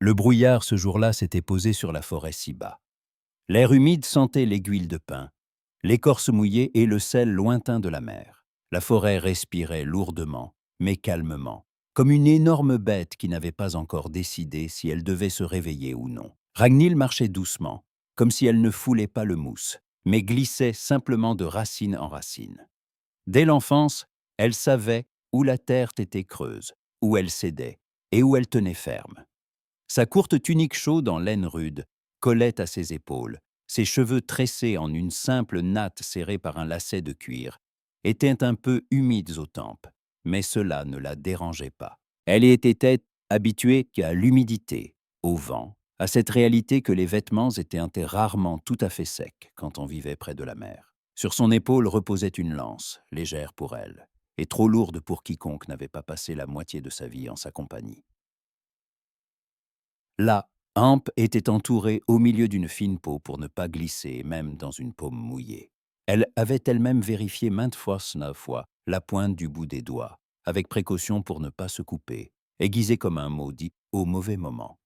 Le brouillard ce jour-là s'était posé sur la forêt si bas. L'air humide sentait l'aiguille de pin, l'écorce mouillée et le sel lointain de la mer. La forêt respirait lourdement, mais calmement, comme une énorme bête qui n'avait pas encore décidé si elle devait se réveiller ou non. Ragnhild marchait doucement, comme si elle ne foulait pas le mousse, mais glissait simplement de racine en racine. Dès l'enfance, elle savait où la terre était creuse, où elle cédait et où elle tenait ferme. Sa courte tunique chaude en laine rude collait à ses épaules. Ses cheveux tressés en une simple natte serrée par un lacet de cuir étaient un peu humides aux tempes, mais cela ne la dérangeait pas. Elle était habituée qu'à l'humidité, au vent, à cette réalité que les vêtements étaient rarement tout à fait secs quand on vivait près de la mer. Sur son épaule reposait une lance, légère pour elle, et trop lourde pour quiconque n'avait pas passé la moitié de sa vie en sa compagnie. La hampe était entourée au milieu d'une fine peau pour ne pas glisser, même dans une paume mouillée. Elle avait elle-même vérifié maintes fois la pointe du bout des doigts, avec précaution pour ne pas se couper, aiguisée comme un maudit au mauvais moment.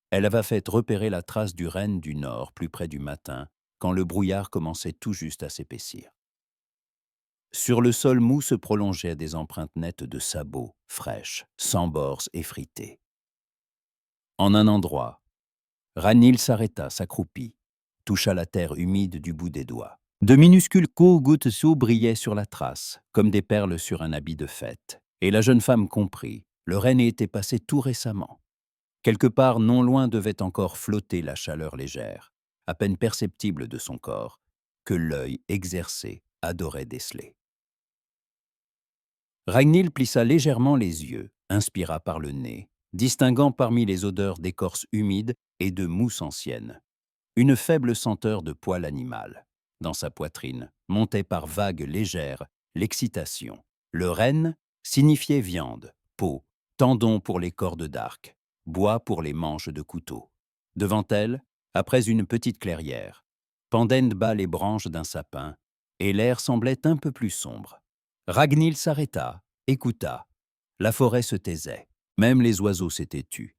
Elle avait fait repérer la trace du renne du nord plus près du matin, quand le brouillard commençait tout juste à s'épaissir. Sur le sol mou se prolongeaient des empreintes nettes de sabots, fraîches, sans bords effrités. En un endroit, Ranil s'arrêta, s'accroupit, toucha la terre humide du bout des doigts. De minuscules gouttes d'eau brillaient sur la trace, comme des perles sur un habit de fête. Et la jeune femme comprit, le renne y était passé tout récemment. Quelque part non loin devait encore flotter la chaleur légère, à peine perceptible de son corps, que l'œil exercé adorait déceler. Ragnhild plissa légèrement les yeux, inspira par le nez, distinguant parmi les odeurs d'écorce humide et de mousse ancienne une faible senteur de poil animal. Dans sa poitrine montait par vagues légères l'excitation. Le renne signifiait viande, peau, tendon pour les cordes d'arc, bois pour les manches de couteau. Devant elle, après une petite clairière, pendaient bas les branches d'un sapin, et l'air semblait un peu plus sombre. Ragnhild s'arrêta, écouta. La forêt se taisait, même les oiseaux s'étaient tus.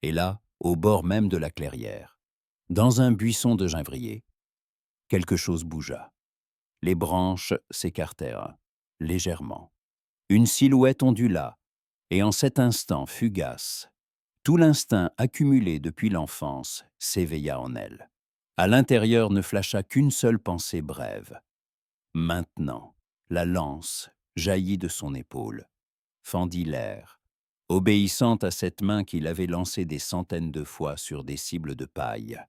Et là, au bord même de la clairière, dans un buisson de givrier, quelque chose bougea. Les branches s'écartèrent, légèrement. Une silhouette ondula, et en cet instant fugace, tout l'instinct accumulé depuis l'enfance s'éveilla en elle. À l'intérieur ne flasha qu'une seule pensée brève. Maintenant, la lance jaillit de son épaule, fendit l'air, obéissant à cette main qui l'avait lancée des centaines de fois sur des cibles de paille,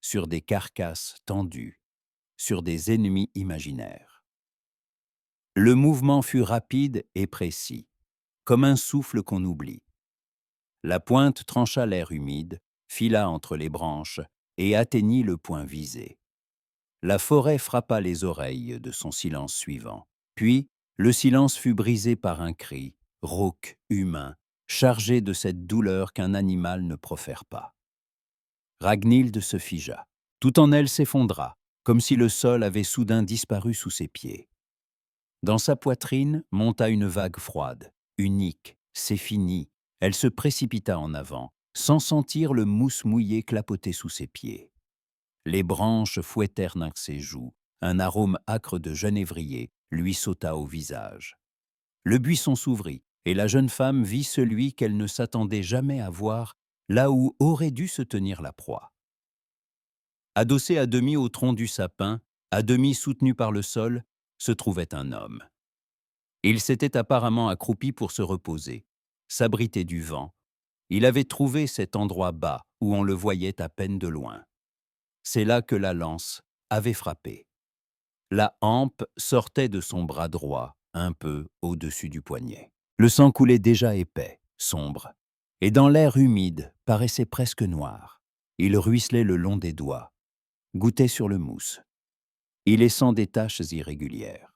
sur des carcasses tendues, sur des ennemis imaginaires. Le mouvement fut rapide et précis, comme un souffle qu'on oublie. La pointe trancha l'air humide, fila entre les branches et atteignit le point visé. La forêt frappa les oreilles de son silence suivant. Puis, le silence fut brisé par un cri, rauque, humain, chargé de cette douleur qu'un animal ne profère pas. Ragnhild se figea. Tout en elle s'effondra, comme si le sol avait soudain disparu sous ses pieds. Dans sa poitrine monta une vague froide, unique, c'est fini. Elle se précipita en avant, sans sentir le mousse mouillé clapoter sous ses pieds. Les branches fouettèrent dans ses joues, un arôme âcre de genévrier lui sauta au visage. Le buisson s'ouvrit, et la jeune femme vit celui qu'elle ne s'attendait jamais à voir, là où aurait dû se tenir la proie. Adossé à demi au tronc du sapin, à demi soutenu par le sol, se trouvait un homme. Il s'était apparemment accroupi pour se reposer, s'abriter du vent. Il avait trouvé cet endroit bas où on le voyait à peine de loin. C'est là que la lance avait frappé. La hampe sortait de son bras droit, un peu au-dessus du poignet. Le sang coulait déjà épais, sombre, et dans l'air humide paraissait presque noir. Il ruisselait le long des doigts, goûtait sur le mousse, y laissant des taches irrégulières.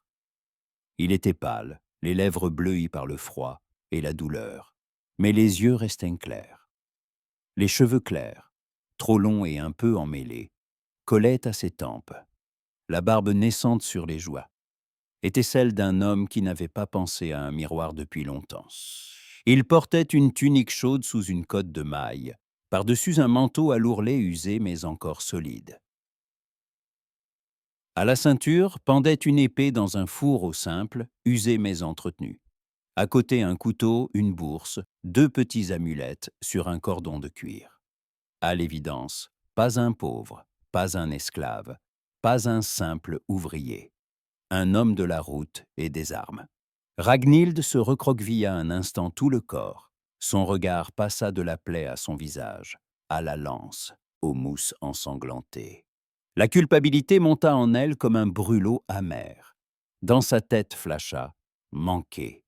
Il était pâle, les lèvres bleuies par le froid et la douleur, mais les yeux restaient clairs. Les cheveux clairs, trop longs et un peu emmêlés, collaient à ses tempes. La barbe naissante sur les joues était celle d'un homme qui n'avait pas pensé à un miroir depuis longtemps. Il portait une tunique chaude sous une cotte de maille, par-dessus un manteau à lourelets usé mais encore solide. À la ceinture pendait une épée dans un four au simple, usé mais entretenu. À côté un couteau, une bourse, deux petits amulettes sur un cordon de cuir. À l'évidence, pas un pauvre, pas un esclave, pas un simple ouvrier. Un homme de la route et des armes. Ragnhild se recroquevilla un instant tout le corps. Son regard passa de la plaie à son visage, à la lance, aux mousses ensanglantées. La culpabilité monta en elle comme un brûlot amer. Dans sa tête flasha « manquer ».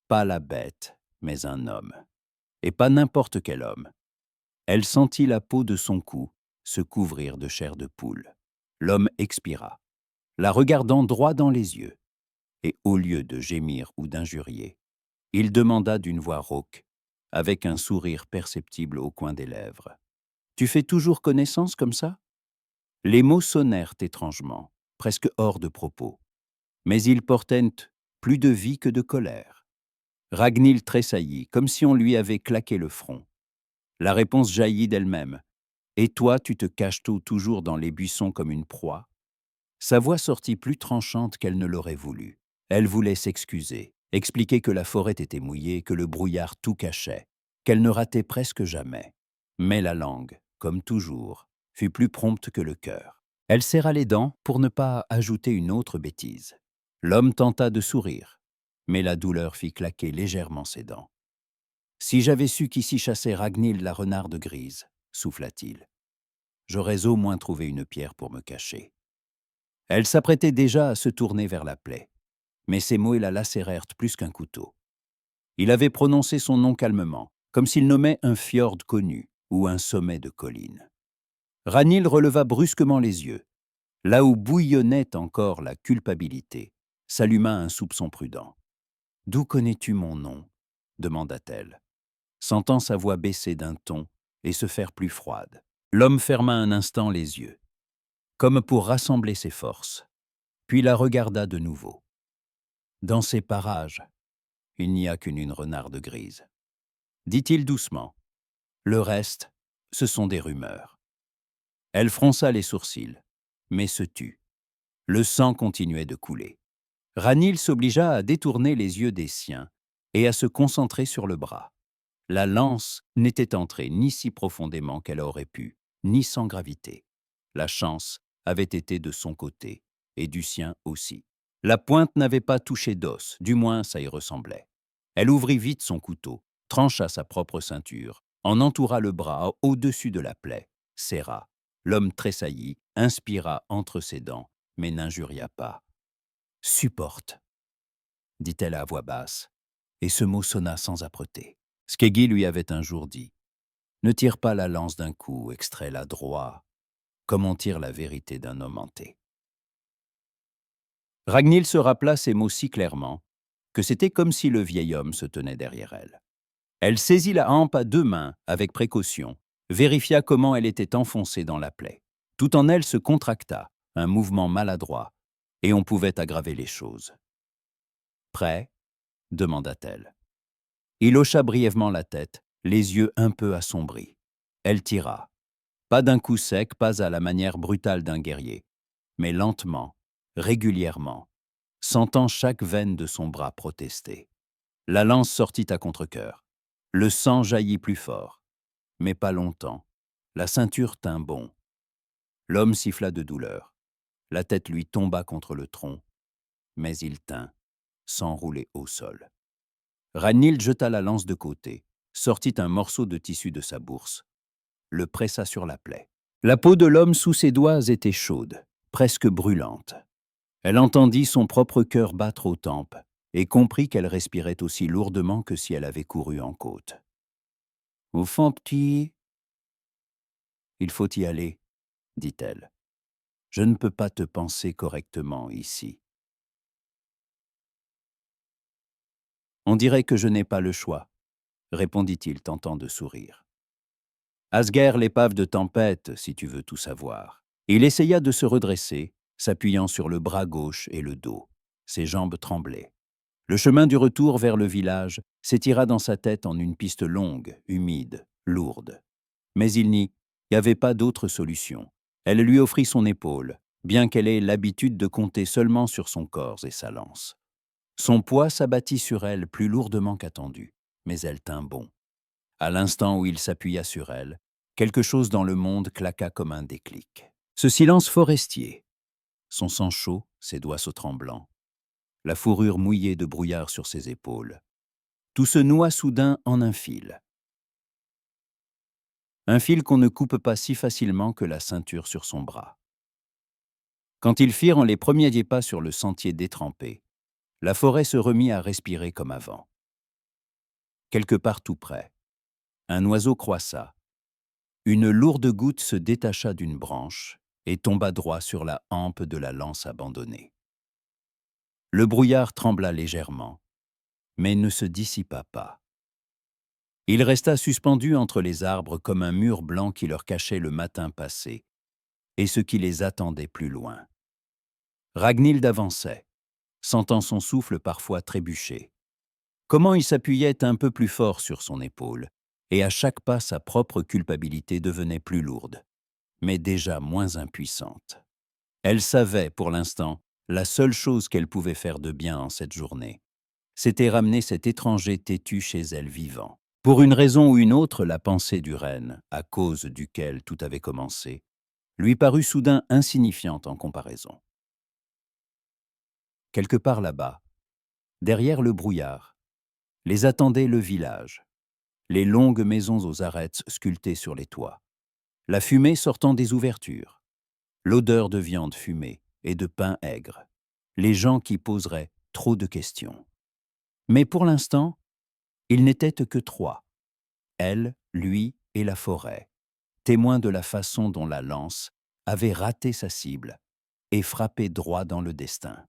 Pas la bête, mais un homme. Et pas n'importe quel homme. Elle sentit la peau de son cou se couvrir de chair de poule. L'homme expira, la regardant droit dans les yeux. Et au lieu de gémir ou d'injurier, il demanda d'une voix rauque, avec un sourire perceptible au coin des lèvres. « Tu fais toujours connaissance comme ça ?» Les mots sonnèrent étrangement, presque hors de propos. Mais ils portaient plus de vie que de colère. Ragnhild tressaillit, comme si on lui avait claqué le front. La réponse jaillit d'elle-même. « Et toi, tu te caches toujours dans les buissons comme une proie ?» Sa voix sortit plus tranchante qu'elle ne l'aurait voulu. Elle voulait s'excuser, expliquer que la forêt était mouillée, que le brouillard tout cachait, qu'elle ne ratait presque jamais. Mais la langue, comme toujours, fut plus prompte que le cœur. Elle serra les dents pour ne pas ajouter une autre bêtise. L'homme tenta de sourire, mais la douleur fit claquer légèrement ses dents. « Si j'avais su qu'ici chassait Ragnhild la renarde grise, souffla-t-il, j'aurais au moins trouvé une pierre pour me cacher. » Elle s'apprêtait déjà à se tourner vers la plaie, mais ces mots la lacérèrent plus qu'un couteau. Il avait prononcé son nom calmement, comme s'il nommait un fjord connu ou un sommet de colline. Ragnhild releva brusquement les yeux. Là où bouillonnait encore la culpabilité, s'alluma un soupçon prudent. « D'où connais-tu mon nom ?» demanda-t-elle, sentant sa voix baisser d'un ton et se faire plus froide. L'homme ferma un instant les yeux, comme pour rassembler ses forces, puis la regarda de nouveau. « Dans ces parages, il n'y a qu'une renarde grise, » dit-il doucement. « Le reste, ce sont des rumeurs. » Elle fronça les sourcils, mais se tut. Le sang continuait de couler. Ragnhild s'obligea à détourner les yeux des siens et à se concentrer sur le bras. La lance n'était entrée ni si profondément qu'elle aurait pu, ni sans gravité. La chance avait été de son côté, et du sien aussi. La pointe n'avait pas touché d'os, du moins ça y ressemblait. Elle ouvrit vite son couteau, trancha sa propre ceinture, en entoura le bras au-dessus de la plaie, serra. L'homme tressaillit, inspira entre ses dents, mais n'injuria pas. « Supporte », dit-elle à voix basse, et ce mot sonna sans âpreté. Skeggi lui avait un jour dit « Ne tire pas la lance d'un coup, extrait-la droit, comme on tire la vérité d'un homme hanté. » Ragnhild se rappela ces mots si clairement que c'était comme si le vieil homme se tenait derrière elle. Elle saisit la hampe à deux mains avec précaution, vérifia comment elle était enfoncée dans la plaie. Tout en elle se contracta, un mouvement maladroit, et on pouvait aggraver les choses. « Prêt ?» demanda-t-elle. Il hocha brièvement la tête, les yeux un peu assombris. Elle tira. Pas d'un coup sec, pas à la manière brutale d'un guerrier, mais lentement, régulièrement, sentant chaque veine de son bras protester. La lance sortit à contre-cœur. Le sang jaillit plus fort, mais pas longtemps. La ceinture tint bon. L'homme siffla de douleur. La tête lui tomba contre le tronc, mais il tint, sans rouler au sol. Ragnhild jeta la lance de côté, sortit un morceau de tissu de sa bourse, le pressa sur la plaie. La peau de l'homme sous ses doigts était chaude, presque brûlante. Elle entendit son propre cœur battre aux tempes et comprit qu'elle respirait aussi lourdement que si elle avait couru en côte. « Au fond, petit, il faut y aller, » dit-elle. « Je ne peux pas te penser correctement ici. » « On dirait que je n'ai pas le choix, » répondit-il, tentant de sourire. « Asger, l'épave de tempête, si tu veux tout savoir. » Il essaya de se redresser, s'appuyant sur le bras gauche et le dos. Ses jambes tremblaient. Le chemin du retour vers le village s'étira dans sa tête en une piste longue, humide, lourde. Mais il n'y avait pas d'autre solution. Elle lui offrit son épaule, bien qu'elle ait l'habitude de compter seulement sur son corps et sa lance. Son poids s'abattit sur elle plus lourdement qu'attendu, mais elle tint bon. À l'instant où il s'appuya sur elle, quelque chose dans le monde claqua comme un déclic. Ce silence forestier, son sang chaud, ses doigts tremblants, la fourrure mouillée de brouillard sur ses épaules, tout se noua soudain en un fil. Un fil qu'on ne coupe pas si facilement que la ceinture sur son bras. Quand ils firent les premiers pas sur le sentier détrempé, la forêt se remit à respirer comme avant. Quelque part tout près, un oiseau croissa. Une lourde goutte se détacha d'une branche et tomba droit sur la hampe de la lance abandonnée. Le brouillard trembla légèrement, mais ne se dissipa pas. Il resta suspendu entre les arbres comme un mur blanc qui leur cachait le matin passé et ce qui les attendait plus loin. Ragnhild avançait, sentant son souffle parfois trébucher. Comment il s'appuyait un peu plus fort sur son épaule, et à chaque pas sa propre culpabilité devenait plus lourde, mais déjà moins impuissante. Elle savait, pour l'instant, la seule chose qu'elle pouvait faire de bien en cette journée. C'était ramener cet étranger têtu chez elle vivant. Pour une raison ou une autre, la pensée du renne, à cause duquel tout avait commencé, lui parut soudain insignifiante en comparaison. Quelque part là-bas, derrière le brouillard, les attendait le village, les longues maisons aux arêtes sculptées sur les toits, la fumée sortant des ouvertures, l'odeur de viande fumée et de pain aigre, les gens qui poseraient trop de questions. Mais pour l'instant, ils n'étaient que trois, elle, lui et la forêt, témoins de la façon dont la lance avait raté sa cible et frappé droit dans le destin.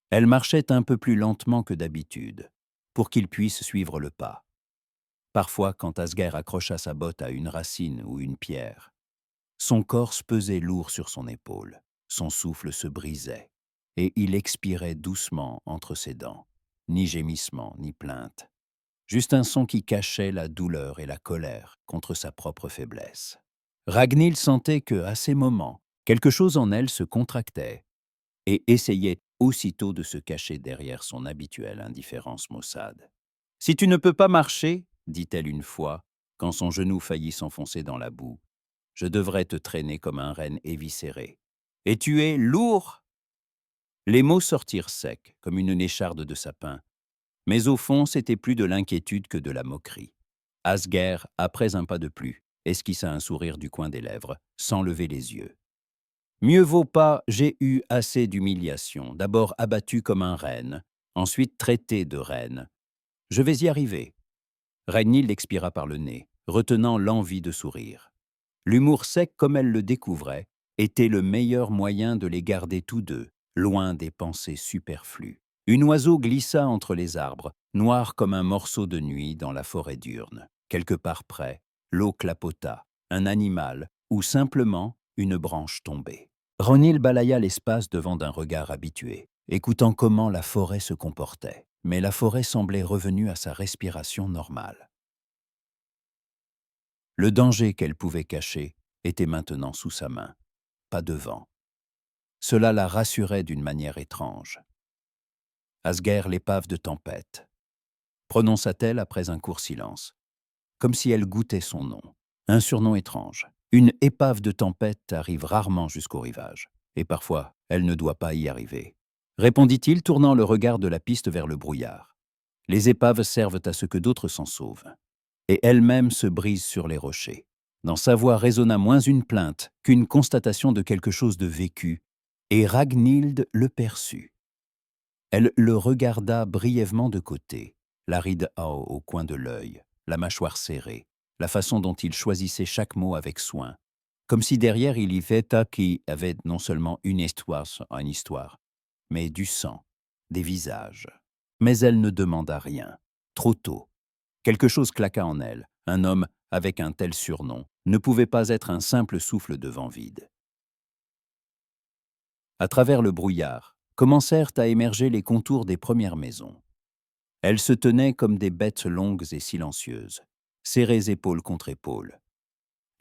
Elle marchait un peu plus lentement que d'habitude, pour qu'il puisse suivre le pas. Parfois, quand Asger accrocha sa botte à une racine ou une pierre, son corps pesait lourd sur son épaule, son souffle se brisait, et il expirait doucement entre ses dents, ni gémissement, ni plainte, juste un son qui cachait la douleur et la colère contre sa propre faiblesse. Ragnhild sentait que, à ces moments, quelque chose en elle se contractait et essayait aussitôt de se cacher derrière son habituelle indifférence maussade. « Si tu ne peux pas marcher, dit-elle une fois, quand son genou faillit s'enfoncer dans la boue, je devrais te traîner comme un renne éviscéré. Et tu es lourd !» Les mots sortirent secs, comme une écharde de sapin, mais au fond, c'était plus de l'inquiétude que de la moquerie. Asger, après un pas de plus, esquissa un sourire du coin des lèvres, sans lever les yeux. Mieux vaut pas, j'ai eu assez d'humiliation, d'abord abattu comme un renne, ensuite traité de reine. Je vais y arriver. Ragnhild expira par le nez, retenant l'envie de sourire. L'humour sec comme elle le découvrait était le meilleur moyen de les garder tous deux, loin des pensées superflues. Un oiseau glissa entre les arbres, noir comme un morceau de nuit dans la forêt diurne. Quelque part près, l'eau clapota, un animal, ou simplement une branche tombée. Ragnhild balaya l'espace devant d'un regard habitué, écoutant comment la forêt se comportait. Mais la forêt semblait revenue à sa respiration normale. Le danger qu'elle pouvait cacher était maintenant sous sa main, pas devant. Cela la rassurait d'une manière étrange. Asger, l'épave de tempête, prononça-t-elle après un court silence, comme si elle goûtait son nom. Un surnom étrange. Une épave de tempête arrive rarement jusqu'au rivage, et parfois, elle ne doit pas y arriver. Répondit-il, tournant le regard de la piste vers le brouillard. Les épaves servent à ce que d'autres s'en sauvent, et elles-mêmes se brisent sur les rochers. Dans sa voix résonna moins une plainte qu'une constatation de quelque chose de vécu, et Ragnhild le perçut. Elle le regarda brièvement de côté, la ride haut au coin de l'œil, la mâchoire serrée, la façon dont il choisissait chaque mot avec soin, comme si derrière il y avait qui avait non seulement une histoire, mais du sang, des visages. Mais elle ne demanda rien. Trop tôt. Quelque chose claqua en elle. Un homme, avec un tel surnom, ne pouvait pas être un simple souffle de vent vide. À travers le brouillard, commencèrent à émerger les contours des premières maisons. Elles se tenaient comme des bêtes longues et silencieuses, serrées épaule contre épaule.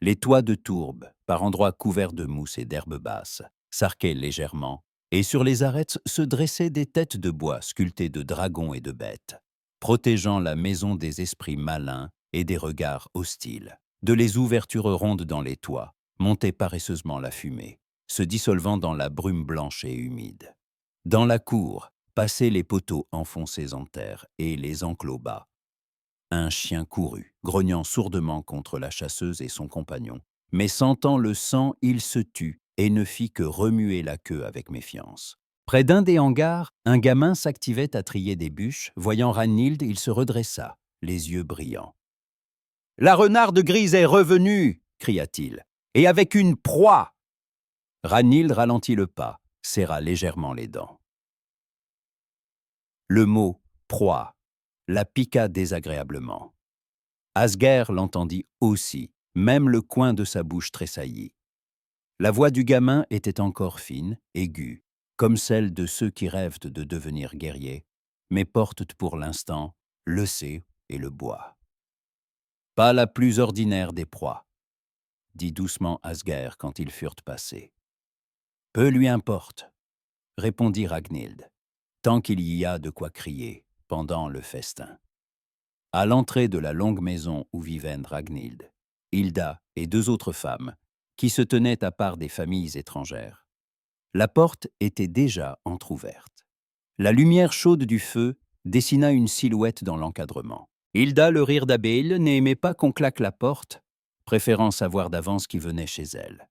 Les toits de tourbe, par endroits couverts de mousse et d'herbes basses, s'arquaient légèrement, et sur les arêtes se dressaient des têtes de bois sculptées de dragons et de bêtes, protégeant la maison des esprits malins et des regards hostiles. De les ouvertures rondes dans les toits montait paresseusement la fumée, se dissolvant dans la brume blanche et humide. Dans la cour passaient les poteaux enfoncés en terre et les enclos bas. Un chien courut, grognant sourdement contre la chasseuse et son compagnon. Mais sentant le sang, il se tut et ne fit que remuer la queue avec méfiance. Près d'un des hangars, un gamin s'activait à trier des bûches. Voyant Ragnhild, il se redressa, les yeux brillants. « La renarde grise est revenue !» cria-t-il. « Et avec une proie !» Ragnhild ralentit le pas, serra légèrement les dents. Le mot « proie » la piqua désagréablement. Asger l'entendit aussi, même le coin de sa bouche tressaillit. La voix du gamin était encore fine, aiguë, comme celle de ceux qui rêvent de devenir guerriers, mais portent pour l'instant le sceau et le bois. « Pas la plus ordinaire des proies, » dit doucement Asger quand ils furent passés. « Peu lui importe, » répondit Ragnhild, tant qu'il y a de quoi crier pendant le festin. À l'entrée de la longue maison où vivaient Ragnhild, Hilda et deux autres femmes, qui se tenaient à part des familles étrangères. La porte était déjà entr'ouverte. La lumière chaude du feu dessina une silhouette dans l'encadrement. Hilda, le rire d'Abeille, n'aimait pas qu'on claque la porte, préférant savoir d'avance qui venait chez elle.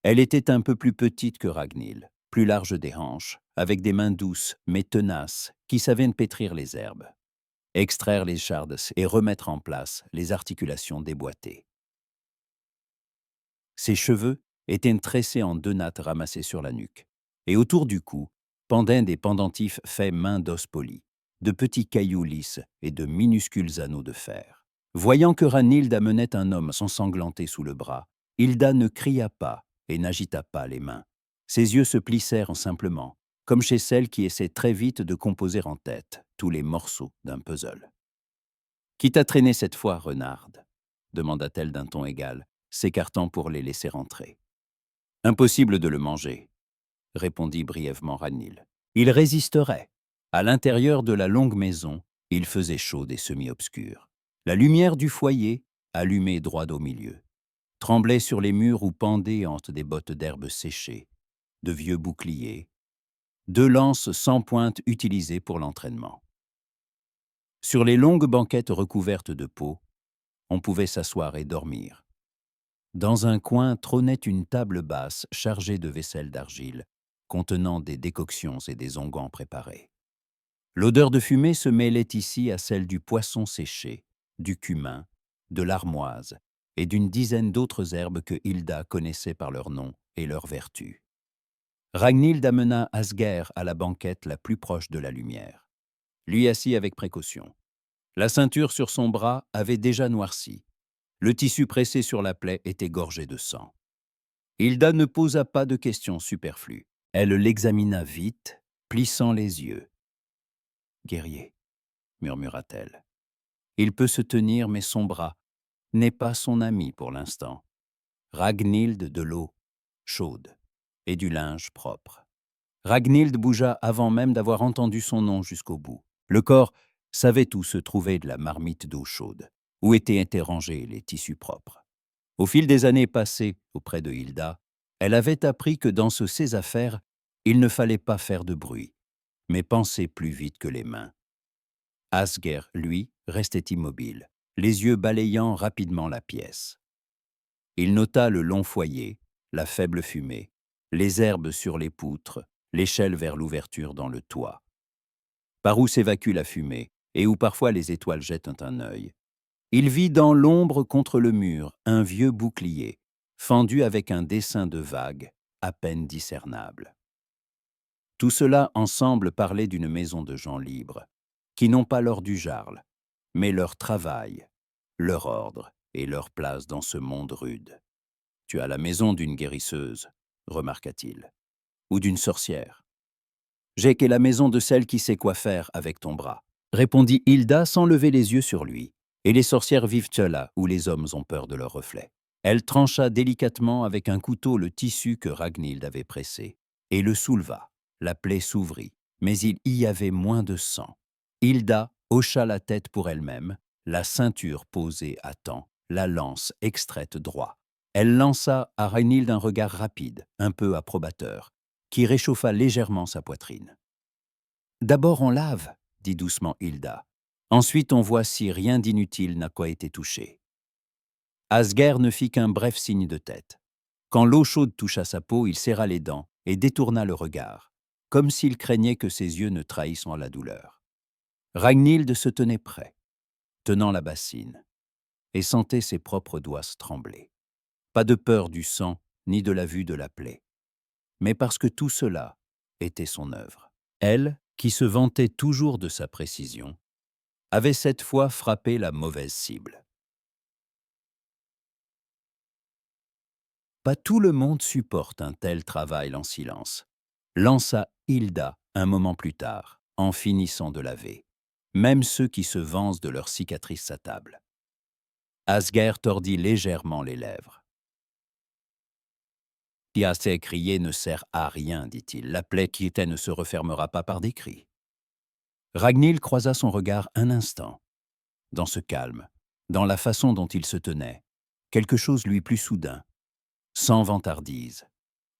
Elle était un peu plus petite que Ragnhild, plus large des hanches, avec des mains douces mais tenaces qui savaient pétrir les herbes, extraire les chardes et remettre en place les articulations déboîtées. Ses cheveux étaient tressés en deux nattes ramassées sur la nuque, et autour du cou pendaient des pendentifs faits main d'os poli, de petits cailloux lisses et de minuscules anneaux de fer. Voyant que Ragnhild amenait un homme ensanglanté sous le bras, Hilda ne cria pas et n'agita pas les mains. Ses yeux se plissèrent simplement, comme chez celle qui essaie très vite de composer en tête tous les morceaux d'un puzzle. « Qui t'a traîné cette fois, renarde ?» demanda-t-elle d'un ton égal, s'écartant pour les laisser entrer. « Impossible de le manger, » répondit brièvement Ragnhild. Il résisterait. À l'intérieur de la longue maison, il faisait chaud et semi-obscur. La lumière du foyer, allumée droit au milieu, tremblait sur les murs où pendaient entre des bottes d'herbe séchées, de vieux boucliers, deux lances sans pointe utilisées pour l'entraînement. Sur les longues banquettes recouvertes de peau, on pouvait s'asseoir et dormir. Dans un coin trônait une table basse chargée de vaisselle d'argile, contenant des décoctions et des onguents préparés. L'odeur de fumée se mêlait ici à celle du poisson séché, du cumin, de l'armoise et d'une dizaine d'autres herbes que Hilda connaissait par leur nom et leurs vertus. Ragnhild amena Asger à la banquette la plus proche de la lumière. Lui assit avec précaution. La ceinture sur son bras avait déjà noirci. Le tissu pressé sur la plaie était gorgé de sang. Hilda ne posa pas de questions superflues. Elle l'examina vite, plissant les yeux. « Guerrier, » murmura-t-elle. « Il peut se tenir, mais son bras n'est pas son ami pour l'instant. Ragnhild de l'eau chaude et du linge propre. » Ragnhild bougea avant même d'avoir entendu son nom jusqu'au bout. Le corps savait où se trouvait de la marmite d'eau chaude, où étaient rangés les tissus propres. Au fil des années passées auprès de Hilda, elle avait appris que dans ces affaires, il ne fallait pas faire de bruit, mais penser plus vite que les mains. Asger, lui, restait immobile, les yeux balayant rapidement la pièce. Il nota le long foyer, la faible fumée, les herbes sur les poutres, l'échelle vers l'ouverture dans le toit. Par où s'évacue la fumée et où parfois les étoiles jettent un œil. Il vit dans l'ombre contre le mur un vieux bouclier, fendu avec un dessin de vague, à peine discernable. Tout cela ensemble parlait d'une maison de gens libres, qui n'ont pas l'or du jarle, mais leur travail, leur ordre et leur place dans ce monde rude. « Tu as la maison d'une guérisseuse, » remarqua-t-il, « ou d'une sorcière. » J'ai qu'est la maison de celle qui sait quoi faire avec ton bras, répondit Hilda sans lever les yeux sur lui. Et les sorcières vivent là où les hommes ont peur de leur reflet. Elle trancha délicatement avec un couteau le tissu que Ragnhild avait pressé, et le souleva. La plaie s'ouvrit, mais il y avait moins de sang. Hilda hocha la tête pour elle-même, la ceinture posée à temps, la lance extraite droit. Elle lança à Ragnhild un regard rapide, un peu approbateur, qui réchauffa légèrement sa poitrine. « D'abord on lave, dit doucement Hilda. Ensuite on voit si rien d'inutile n'a quoi été touché. » Asger ne fit qu'un bref signe de tête. Quand l'eau chaude toucha sa peau, il serra les dents et détourna le regard, comme s'il craignait que ses yeux ne trahissent la douleur. Ragnhild se tenait près, tenant la bassine, et sentait ses propres doigts trembler. Pas de peur du sang, ni de la vue de la plaie, mais parce que tout cela était son œuvre. Elle, qui se vantait toujours de sa précision, avait cette fois frappé la mauvaise cible. Pas tout le monde supporte un tel travail en silence, lança Hilda un moment plus tard, en finissant de laver, même ceux qui se vancent de leurs cicatrices à table. Asger tordit légèrement les lèvres. « Qui assez crier ne sert à rien, dit-il. La plaie qui était ne se refermera pas par des cris. » Ragnhild croisa son regard un instant. Dans ce calme, dans la façon dont il se tenait, quelque chose lui plut soudain, sans vantardise,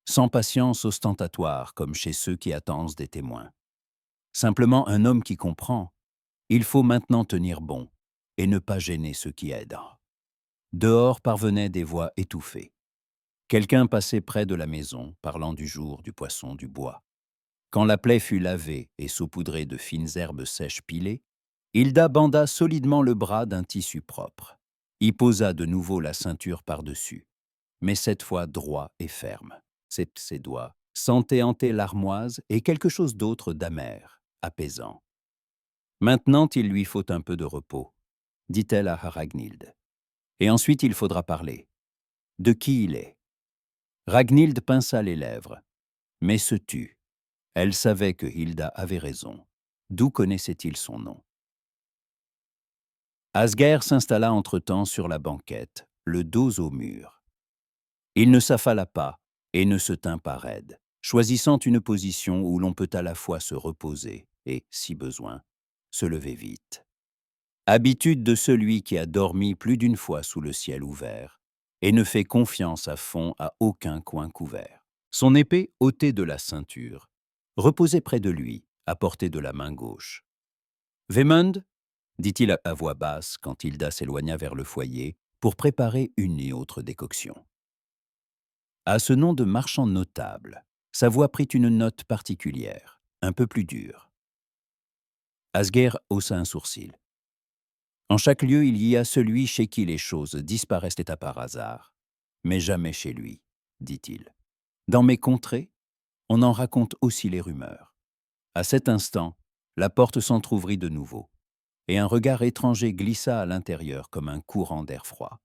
sans patience ostentatoire comme chez ceux qui attendent des témoins. Simplement un homme qui comprend. Il faut maintenant tenir bon et ne pas gêner ceux qui aident. Dehors parvenaient des voix étouffées. Quelqu'un passait près de la maison, parlant du jour, du poisson, du bois. Quand la plaie fut lavée et saupoudrée de fines herbes sèches pilées, Hilda banda solidement le bras d'un tissu propre, y posa de nouveau la ceinture par-dessus, mais cette fois droit et ferme. Ses doigts sentaient hanter l'armoise et quelque chose d'autre d'amer, apaisant. « Maintenant, il lui faut un peu de repos, » dit-elle à Ragnhild. « Et ensuite, il faudra parler. De qui il est ?» Ragnhild pinça les lèvres, mais se tut. Elle savait que Hilda avait raison. D'où connaissait-il son nom? Asger s'installa entre-temps sur la banquette, le dos au mur. Il ne s'affala pas et ne se tint pas raide, choisissant une position où l'on peut à la fois se reposer et, si besoin, se lever vite. Habitude de celui qui a dormi plus d'une fois sous le ciel ouvert et ne fait confiance à fond à aucun coin couvert. Son épée, ôtée de la ceinture, reposait près de lui, à portée de la main gauche. « Vemund » dit-il à voix basse quand Hilda s'éloigna vers le foyer pour préparer une et autre décoction. À ce nom de marchand notable, sa voix prit une note particulière, un peu plus dure. Asger haussa un sourcil. En chaque lieu, il y a celui chez qui les choses disparaissent à par hasard, mais jamais chez lui, dit-il. Dans mes contrées, on en raconte aussi les rumeurs. À cet instant, la porte s'entr'ouvrit de nouveau, et un regard étranger glissa à l'intérieur comme un courant d'air froid.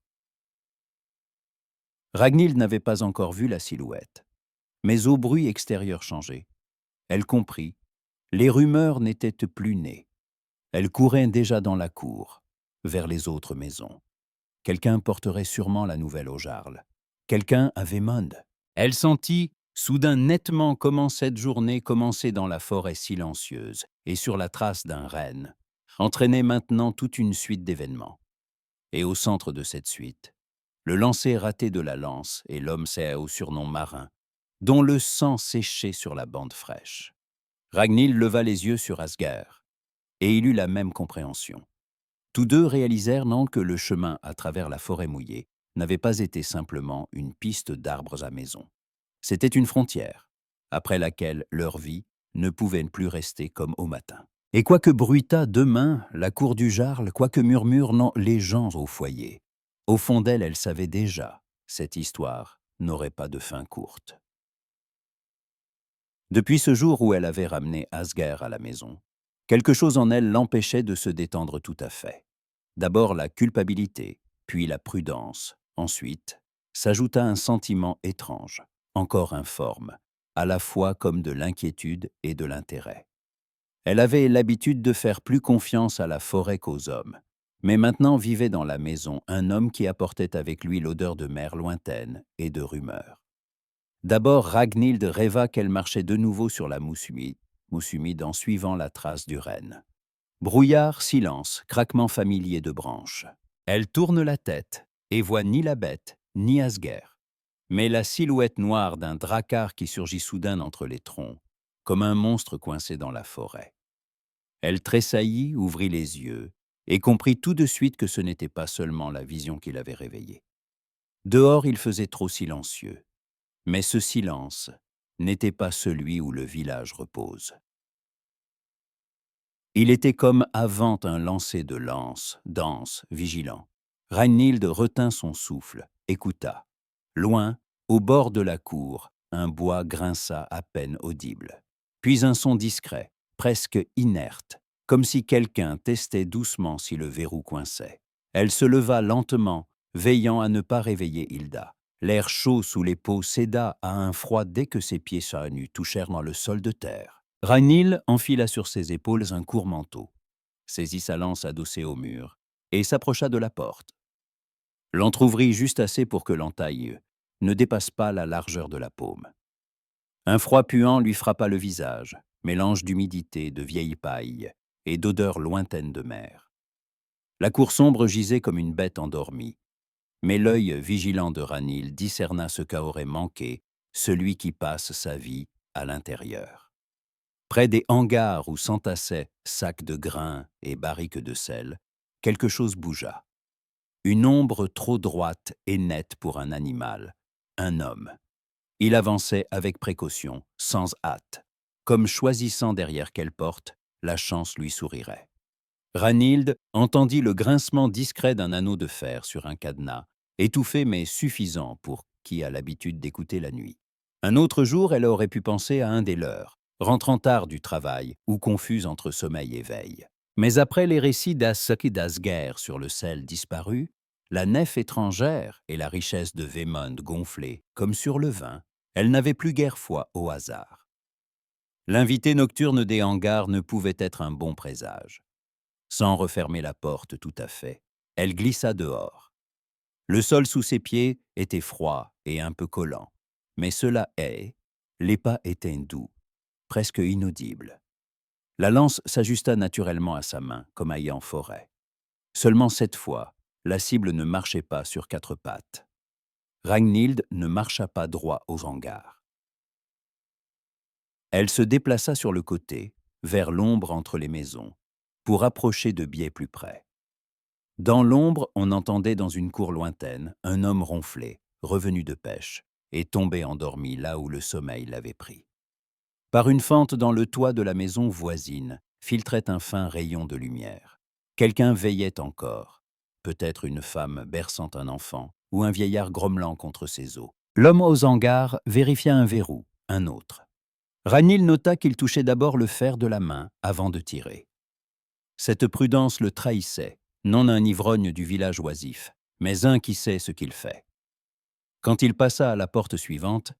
Ragnhild n'avait pas encore vu la silhouette, mais au bruit extérieur changé, elle comprit. Les rumeurs n'étaient plus nées. Elles couraient déjà dans la cour, vers les autres maisons. Quelqu'un porterait sûrement la nouvelle au Jarl. Quelqu'un à Vemund. Elle sentit soudain nettement comment cette journée commençait dans la forêt silencieuse et sur la trace d'un renne, entraînait maintenant toute une suite d'événements. Et au centre de cette suite, le lancer raté de la lance et l'homme au surnom marin, dont le sang séchait sur la bande fraîche. Ragnhild leva les yeux sur Asger, et il eut la même compréhension. Tous deux réalisèrent non que le chemin à travers la forêt mouillée n'avait pas été simplement une piste d'arbres à maison. C'était une frontière, après laquelle leur vie ne pouvait plus rester comme au matin. Et quoique bruitât demain la cour du Jarl, quoique murmurent non les gens au foyer, au fond d'elle, elle savait déjà, cette histoire n'aurait pas de fin courte. Depuis ce jour où elle avait ramené Asger à la maison, quelque chose en elle l'empêchait de se détendre tout à fait. D'abord la culpabilité, puis la prudence. Ensuite, s'ajouta un sentiment étrange, encore informe, à la fois comme de l'inquiétude et de l'intérêt. Elle avait l'habitude de faire plus confiance à la forêt qu'aux hommes. Mais maintenant vivait dans la maison un homme qui apportait avec lui l'odeur de mer lointaine et de rumeurs. D'abord, Ragnhild rêva qu'elle marchait de nouveau sur la mousse humide en suivant la trace du renne. Brouillard, silence, craquement familier de branches. Elle tourne la tête et voit ni la bête, ni Asger, mais la silhouette noire d'un drakkar qui surgit soudain entre les troncs, comme un monstre coincé dans la forêt. Elle tressaillit, ouvrit les yeux, et comprit tout de suite que ce n'était pas seulement la vision qui l'avait réveillée. Dehors, il faisait trop silencieux, mais ce silence n'était pas celui où le village repose. Il était comme avant un lancer de lance, dense, vigilant. Ragnhild retint son souffle, écouta. Loin, au bord de la cour, un bois grinça à peine audible. Puis un son discret, presque inerte, comme si quelqu'un testait doucement si le verrou coinçait. Elle se leva lentement, veillant à ne pas réveiller Hilda. L'air chaud sous les peaux céda à un froid dès que ses pieds nus touchèrent dans le sol de terre. Ragnhild enfila sur ses épaules un court manteau, saisit sa lance adossée au mur et s'approcha de la porte. L'entr'ouvrit juste assez pour que l'entaille ne dépasse pas la largeur de la paume. Un froid puant lui frappa le visage, mélange d'humidité, de vieille paille et d'odeur lointaine de mer. La cour sombre gisait comme une bête endormie, mais l'œil vigilant de Ragnhild discerna ce qu'aurait manqué celui qui passe sa vie à l'intérieur. Près des hangars où s'entassaient sacs de grains et barriques de sel, quelque chose bougea. Une ombre trop droite et nette pour un animal, un homme. Il avançait avec précaution, sans hâte, comme choisissant derrière quelle porte la chance lui sourirait. Ragnhild entendit le grincement discret d'un anneau de fer sur un cadenas, étouffé mais suffisant pour qui a l'habitude d'écouter la nuit. Un autre jour, elle aurait pu penser à un des leurs, rentrant tard du travail ou confuse entre sommeil et veille. Mais après les récits d'Asak et d'Asger sur le sel disparu, la nef étrangère et la richesse de Vemund gonflée, comme sur le vin, elle n'avait plus guère foi au hasard. L'invité nocturne des hangars ne pouvait être un bon présage. Sans refermer la porte tout à fait, elle glissa dehors. Le sol sous ses pieds était froid et un peu collant, mais cela est, les pas étaient doux, presque inaudibles. La lance s'ajusta naturellement à sa main, comme aillant forêt. Seulement cette fois, la cible ne marchait pas sur quatre pattes. Ragnhild ne marcha pas droit aux hangars. Elle se déplaça sur le côté, vers l'ombre entre les maisons, pour approcher de biais plus près. Dans l'ombre, on entendait dans une cour lointaine un homme ronfler, revenu de pêche, et tombé endormi là où le sommeil l'avait pris. Par une fente dans le toit de la maison voisine, filtrait un fin rayon de lumière. Quelqu'un veillait encore, peut-être une femme berçant un enfant, ou un vieillard grommelant contre ses os. L'homme aux hangars vérifia un verrou, un autre. Ragnhild nota qu'il touchait d'abord le fer de la main avant de tirer. Cette prudence le trahissait, non un ivrogne du village oisif, mais un qui sait ce qu'il fait. Quand il passa à la porte suivante,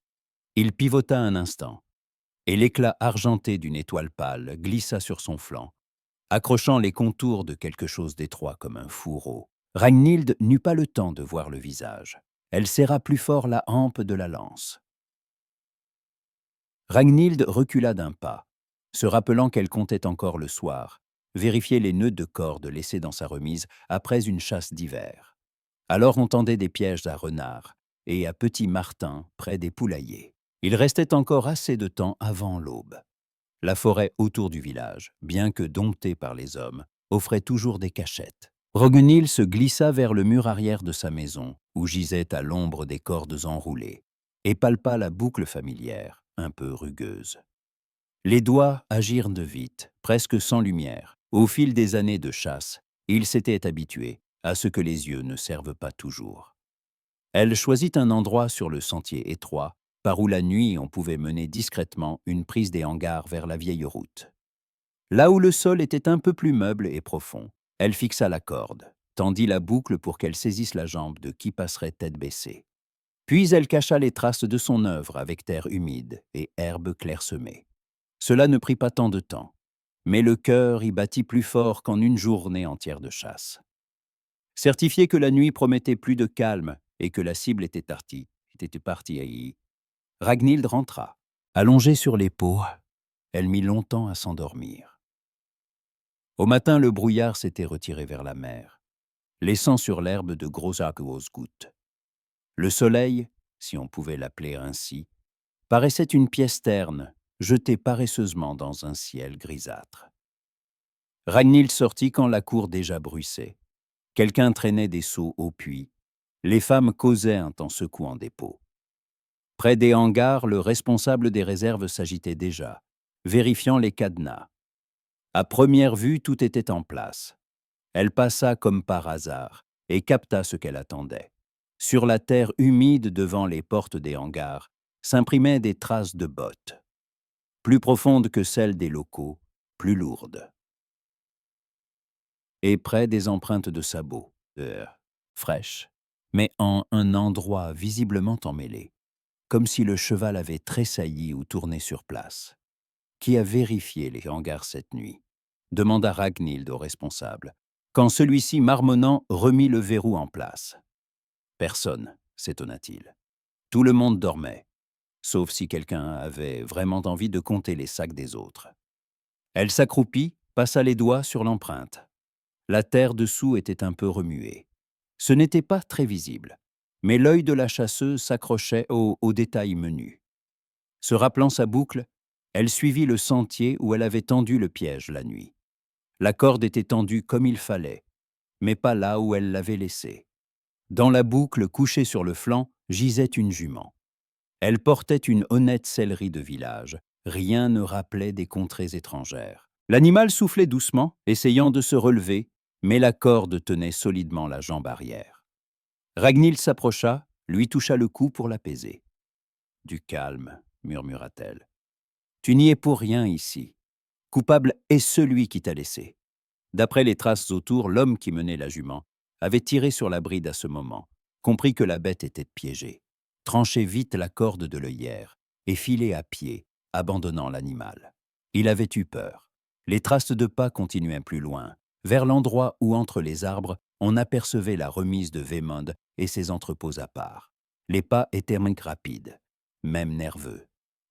il pivota un instant, et l'éclat argenté d'une étoile pâle glissa sur son flanc, accrochant les contours de quelque chose d'étroit comme un fourreau. Ragnhild n'eut pas le temps de voir le visage. Elle serra plus fort la hampe de la lance. Ragnhild recula d'un pas, se rappelant qu'elle comptait encore le soir, vérifier les nœuds de corde laissés dans sa remise après une chasse d'hiver. Alors on tendait des pièges à renards et à petits martins près des poulaillers. Il restait encore assez de temps avant l'aube. La forêt autour du village, bien que domptée par les hommes, offrait toujours des cachettes. Ragnhild se glissa vers le mur arrière de sa maison, où gisait à l'ombre des cordes enroulées, et palpa la boucle familière, un peu rugueuse. Les doigts agirent de vite, presque sans lumière. Au fil des années de chasse, il s'était habitué à ce que les yeux ne servent pas toujours. Elle choisit un endroit sur le sentier étroit, par où la nuit on pouvait mener discrètement une prise des hangars vers la vieille route. Là où le sol était un peu plus meuble et profond, elle fixa la corde, tendit la boucle pour qu'elle saisisse la jambe de qui passerait tête baissée. Puis elle cacha les traces de son œuvre avec terre humide et herbes clairsemées. Cela ne prit pas tant de temps, mais le cœur y battit plus fort qu'en une journée entière de chasse. Certifié que la nuit promettait plus de calme et que la cible était partie, Ragnhild rentra. Allongée sur les peaux, elle mit longtemps à s'endormir. Au matin, le brouillard s'était retiré vers la mer, laissant sur l'herbe de grosses gouttes. Le soleil, si on pouvait l'appeler ainsi, paraissait une pièce terne, jetée paresseusement dans un ciel grisâtre. Ragnhild sortit quand la cour déjà bruissait. Quelqu'un traînait des seaux au puits. Les femmes causaient un temps secouant des pots. Près des hangars, le responsable des réserves s'agitait déjà, vérifiant les cadenas. À première vue, tout était en place. Elle passa comme par hasard et capta ce qu'elle attendait. Sur la terre humide devant les portes des hangars s'imprimaient des traces de bottes, plus profondes que celles des locaux, plus lourdes. Et près des empreintes de sabots, fraîches, mais en un endroit visiblement emmêlé, comme si le cheval avait tressailli ou tourné sur place. Qui a vérifié les hangars cette nuit demanda Ragnhild au responsable, quand celui-ci, marmonnant, remit le verrou en place. Personne, s'étonna-t-il. Tout le monde dormait, sauf si quelqu'un avait vraiment envie de compter les sacs des autres. Elle s'accroupit, passa les doigts sur l'empreinte. La terre dessous était un peu remuée. Ce n'était pas très visible, mais l'œil de la chasseuse s'accrochait aux détails menus. Se rappelant sa boucle, elle suivit le sentier où elle avait tendu le piège la nuit. La corde était tendue comme il fallait, mais pas là où elle l'avait laissée. Dans la boucle, couchée sur le flanc, gisait une jument. Elle portait une honnête sellerie de village. Rien ne rappelait des contrées étrangères. L'animal soufflait doucement, essayant de se relever, mais la corde tenait solidement la jambe arrière. Ragnhild s'approcha, lui toucha le cou pour l'apaiser. « Du calme, murmura-t-elle. Tu n'y es pour rien ici. Coupable est celui qui t'a laissé. » D'après les traces autour, l'homme qui menait la jument avait tiré sur la bride à ce moment, compris que la bête était piégée, tranché vite la corde de l'œillère et filé à pied, abandonnant l'animal. Il avait eu peur. Les traces de pas continuaient plus loin, vers l'endroit où, entre les arbres, on apercevait la remise de Vemond et ses entrepôts à part. Les pas étaient rapides, même nerveux.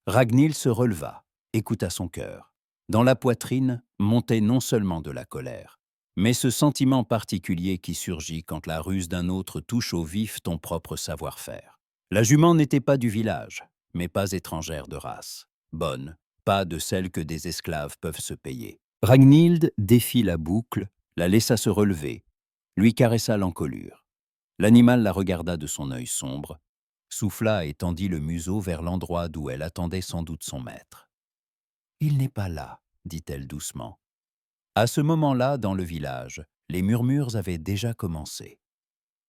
Ragnhild se releva, écouta son cœur. Dans la poitrine montait non seulement de la colère, mais ce sentiment particulier qui surgit quand la ruse d'un autre touche au vif ton propre savoir-faire. La jument n'était pas du village, mais pas étrangère de race. Bonne, pas de celle que des esclaves peuvent se payer. Ragnhild défit la boucle, la laissa se relever, lui caressa l'encolure. L'animal la regarda de son œil sombre, souffla et tendit le museau vers l'endroit d'où elle attendait sans doute son maître. « Il n'est pas là, » dit-elle doucement. À ce moment-là, dans le village, les murmures avaient déjà commencé.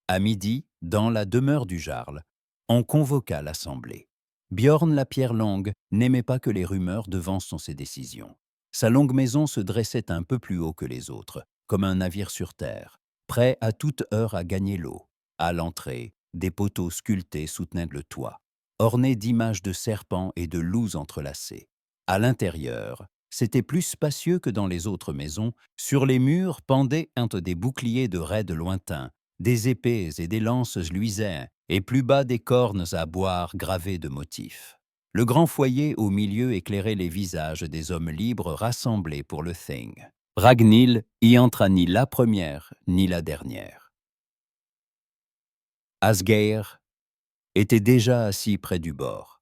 À midi, dans la demeure du Jarl, on convoqua l'assemblée. Bjorn la pierre longue n'aimait pas que les rumeurs devancent ses décisions. Sa longue maison se dressait un peu plus haut que les autres, comme un navire sur terre, prêt à toute heure à gagner l'eau. À l'entrée, des poteaux sculptés soutenaient le toit, ornés d'images de serpents et de loups entrelacés. À l'intérieur, c'était plus spacieux que dans les autres maisons. Sur les murs pendaient entre des boucliers de raids lointains, des épées et des lances luisaient, et plus bas des cornes à boire gravées de motifs. Le grand foyer au milieu éclairait les visages des hommes libres rassemblés pour le Thing. Ragnhild y entra ni la première ni la dernière. Asgeir était déjà assis près du bord,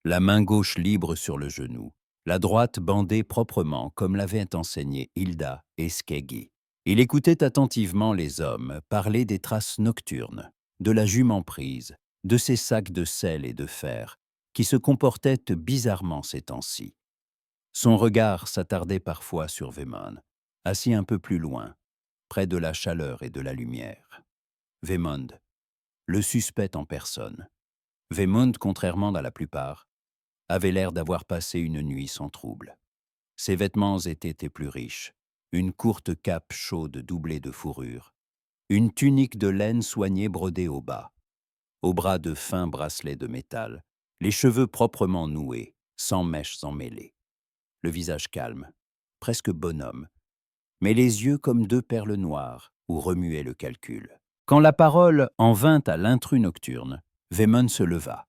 la main gauche libre sur le genou, la droite bandée proprement comme l'avaient enseigné Hilda et Skeggi. Il écoutait attentivement les hommes parler des traces nocturnes, de la jument prise, de ses sacs de sel et de fer, qui se comportaient bizarrement ces temps-ci. Son regard s'attardait parfois sur Vemond, assis un peu plus loin, près de la chaleur et de la lumière. Vemond, le suspect en personne. Vemond, contrairement à la plupart, avait l'air d'avoir passé une nuit sans trouble. Ses vêtements étaient plus riches, une courte cape chaude doublée de fourrure, une tunique de laine soignée brodée au bas. au bras de fins bracelets de métal, les cheveux proprement noués, sans mèches emmêlées. Le visage calme, presque bonhomme, mais les yeux comme deux perles noires où remuait le calcul. Quand la parole en vint à l'intrus nocturne, Vemund se leva.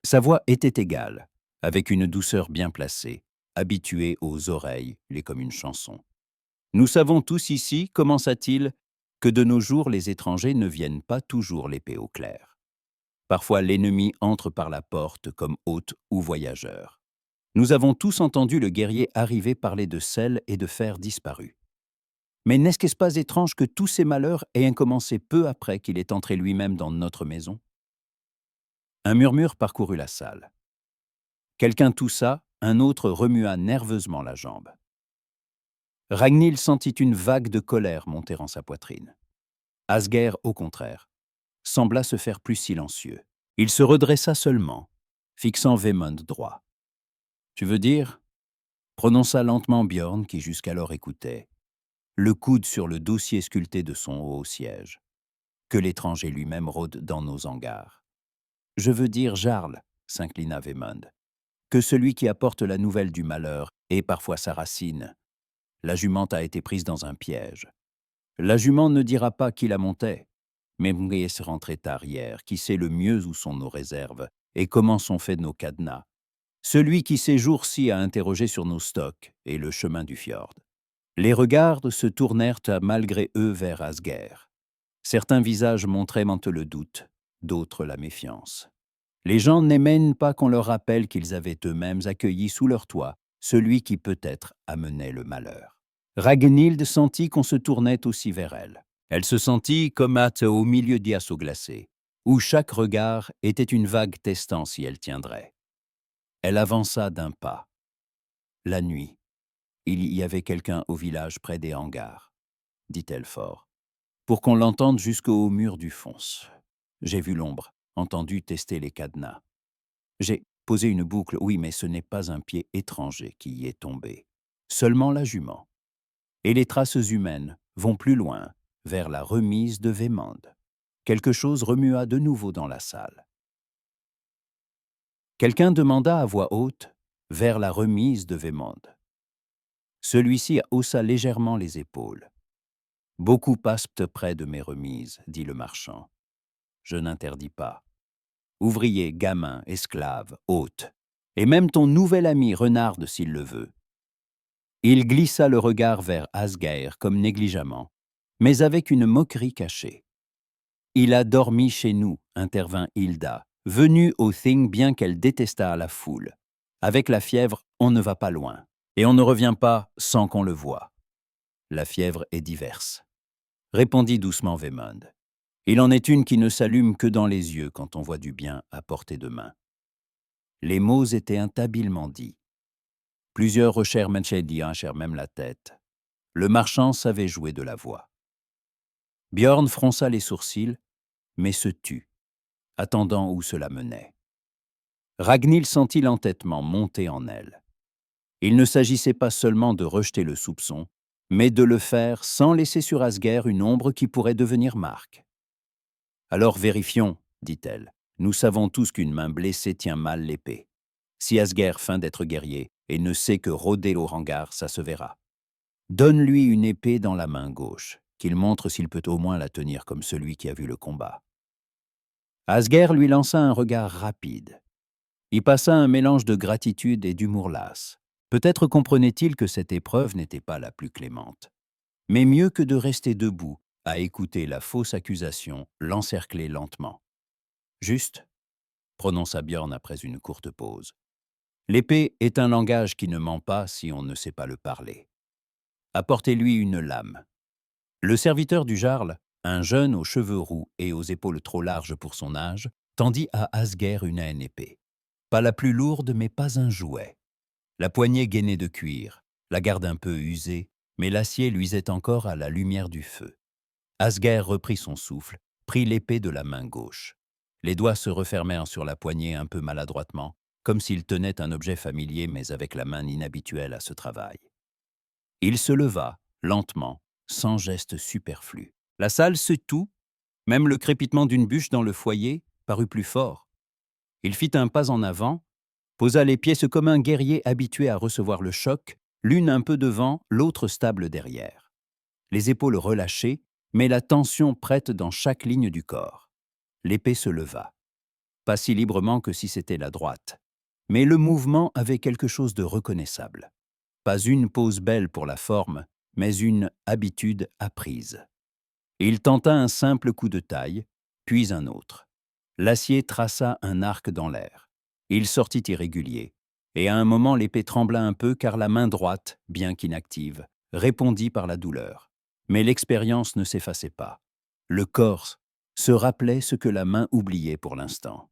Sa voix était égale, avec une douceur bien placée, habituée aux oreilles, les comme une chanson. Nous savons tous ici, commença-t-il, que de nos jours les étrangers ne viennent pas toujours l'épée au clair. Parfois l'ennemi entre par la porte comme hôte ou voyageur. Nous avons tous entendu le guerrier arriver parler de sel et de fer disparus. Mais n'est-ce pas étrange que tous ces malheurs aient commencé peu après qu'il est entré lui-même dans notre maison? Un murmure parcourut la salle. Quelqu'un toussa, un autre remua nerveusement la jambe. Ragnhild sentit une vague de colère monter en sa poitrine. Asgeir, au contraire, sembla se faire plus silencieux. Il se redressa seulement, fixant Vemund droit. « Tu veux dire ?» prononça lentement Bjorn, qui jusqu'alors écoutait, le coude sur le dossier sculpté de son haut siège. « Que l'étranger lui-même rôde dans nos hangars. »« Je veux dire Jarl, » s'inclina Vemund, « que celui qui apporte la nouvelle du malheur est parfois sa racine. La jument a été prise dans un piège. La jument ne dira pas qui la montait. Mais Mries rentrait tard hier, qui sait le mieux où sont nos réserves et comment sont faits nos cadenas. Celui qui ces jours-ci a interrogé sur nos stocks et le chemin du fjord. Les regards se tournèrent malgré eux vers Asgeir. Certains visages montraient le doute, d'autres la méfiance. Les gens n'aimaient pas qu'on leur rappelle qu'ils avaient eux-mêmes accueilli sous leur toit celui qui peut-être amenait le malheur. Ragnhild sentit qu'on se tournait aussi vers elle. Elle se sentit comme hâte au milieu d'Iasso glacé, où chaque regard était une vague testant si elle tiendrait. Elle avança d'un pas. La nuit, il y avait quelqu'un au village près des hangars, dit-elle fort, pour qu'on l'entende jusqu'au mur du fonce. J'ai vu l'ombre, entendu tester les cadenas. J'ai posé une boucle, oui, mais ce n'est pas un pied étranger qui y est tombé, seulement la jument. Et les traces humaines vont plus loin, vers la remise de Vemund. Quelque chose remua de nouveau dans la salle. Quelqu'un demanda à voix haute, vers la remise de Vemund. Celui-ci haussa légèrement les épaules. Beaucoup passent près de mes remises, dit le marchand. Je n'interdis pas. Ouvriers, gamins, esclaves, hôtes, et même ton nouvel ami Renard s'il le veut. Il glissa le regard vers Asgeir comme négligemment, mais avec une moquerie cachée. Il a dormi chez nous, intervint Hilda, venue au Thing bien qu'elle détestât la foule. Avec la fièvre, on ne va pas loin, et on ne revient pas sans qu'on le voie. La fièvre est diverse, répondit doucement Vemund. Il en est une qui ne s'allume que dans les yeux quand on voit du bien à portée de main. Les mots étaient habilement dits. Plusieurs hochèrent même la tête. Le marchand savait jouer de la voix. Bjorn fronça les sourcils, mais se tut, attendant où cela menait. Ragnhild sentit l'entêtement monter en elle. Il ne s'agissait pas seulement de rejeter le soupçon, mais de le faire sans laisser sur Asgeir une ombre qui pourrait devenir marque. « Alors vérifions, dit-elle. Nous savons tous qu'une main blessée tient mal l'épée. Si Asgeir feint d'être guerrier et ne sait que rôder au hangar, ça se verra. Donne-lui une épée dans la main gauche, qu'il montre s'il peut au moins la tenir comme celui qui a vu le combat. » Asgeir lui lança un regard rapide. Y passa un mélange de gratitude et d'humour lasse. Peut-être comprenait-il que cette épreuve n'était pas la plus clémente. Mais mieux que de rester debout, à écouter la fausse accusation l'encercler lentement. « Juste, » prononça Bjorn après une courte pause. « L'épée est un langage qui ne ment pas si on ne sait pas le parler. Apportez-lui une lame. » Le serviteur du Jarl, un jeune aux cheveux roux et aux épaules trop larges pour son âge, tendit à Asgeir une haine épée. Pas la plus lourde, mais pas un jouet. La poignée gainée de cuir, la garde un peu usée, mais l'acier luisait encore à la lumière du feu. Asgeir reprit son souffle, prit l'épée de la main gauche. Les doigts se refermèrent sur la poignée un peu maladroitement, comme s'il tenait un objet familier mais avec la main inhabituelle à ce travail. Il se leva, lentement, sans geste superflu. La salle se tut, même le crépitement d'une bûche dans le foyer, parut plus fort. Il fit un pas en avant, posa les pieds comme un guerrier habitué à recevoir le choc, l'une un peu devant, l'autre stable derrière. Les épaules relâchées, mais la tension prête dans chaque ligne du corps. L'épée se leva. Pas si librement que si c'était la droite. Mais le mouvement avait quelque chose de reconnaissable. Pas une pose belle pour la forme, mais une habitude apprise. Il tenta un simple coup de taille, puis un autre. L'acier traça un arc dans l'air. Il sortit irrégulier, et à un moment l'épée trembla un peu car la main droite, bien qu'inactive, répondit par la douleur. Mais l'expérience ne s'effaçait pas. Le corps se rappelait ce que la main oubliait pour l'instant.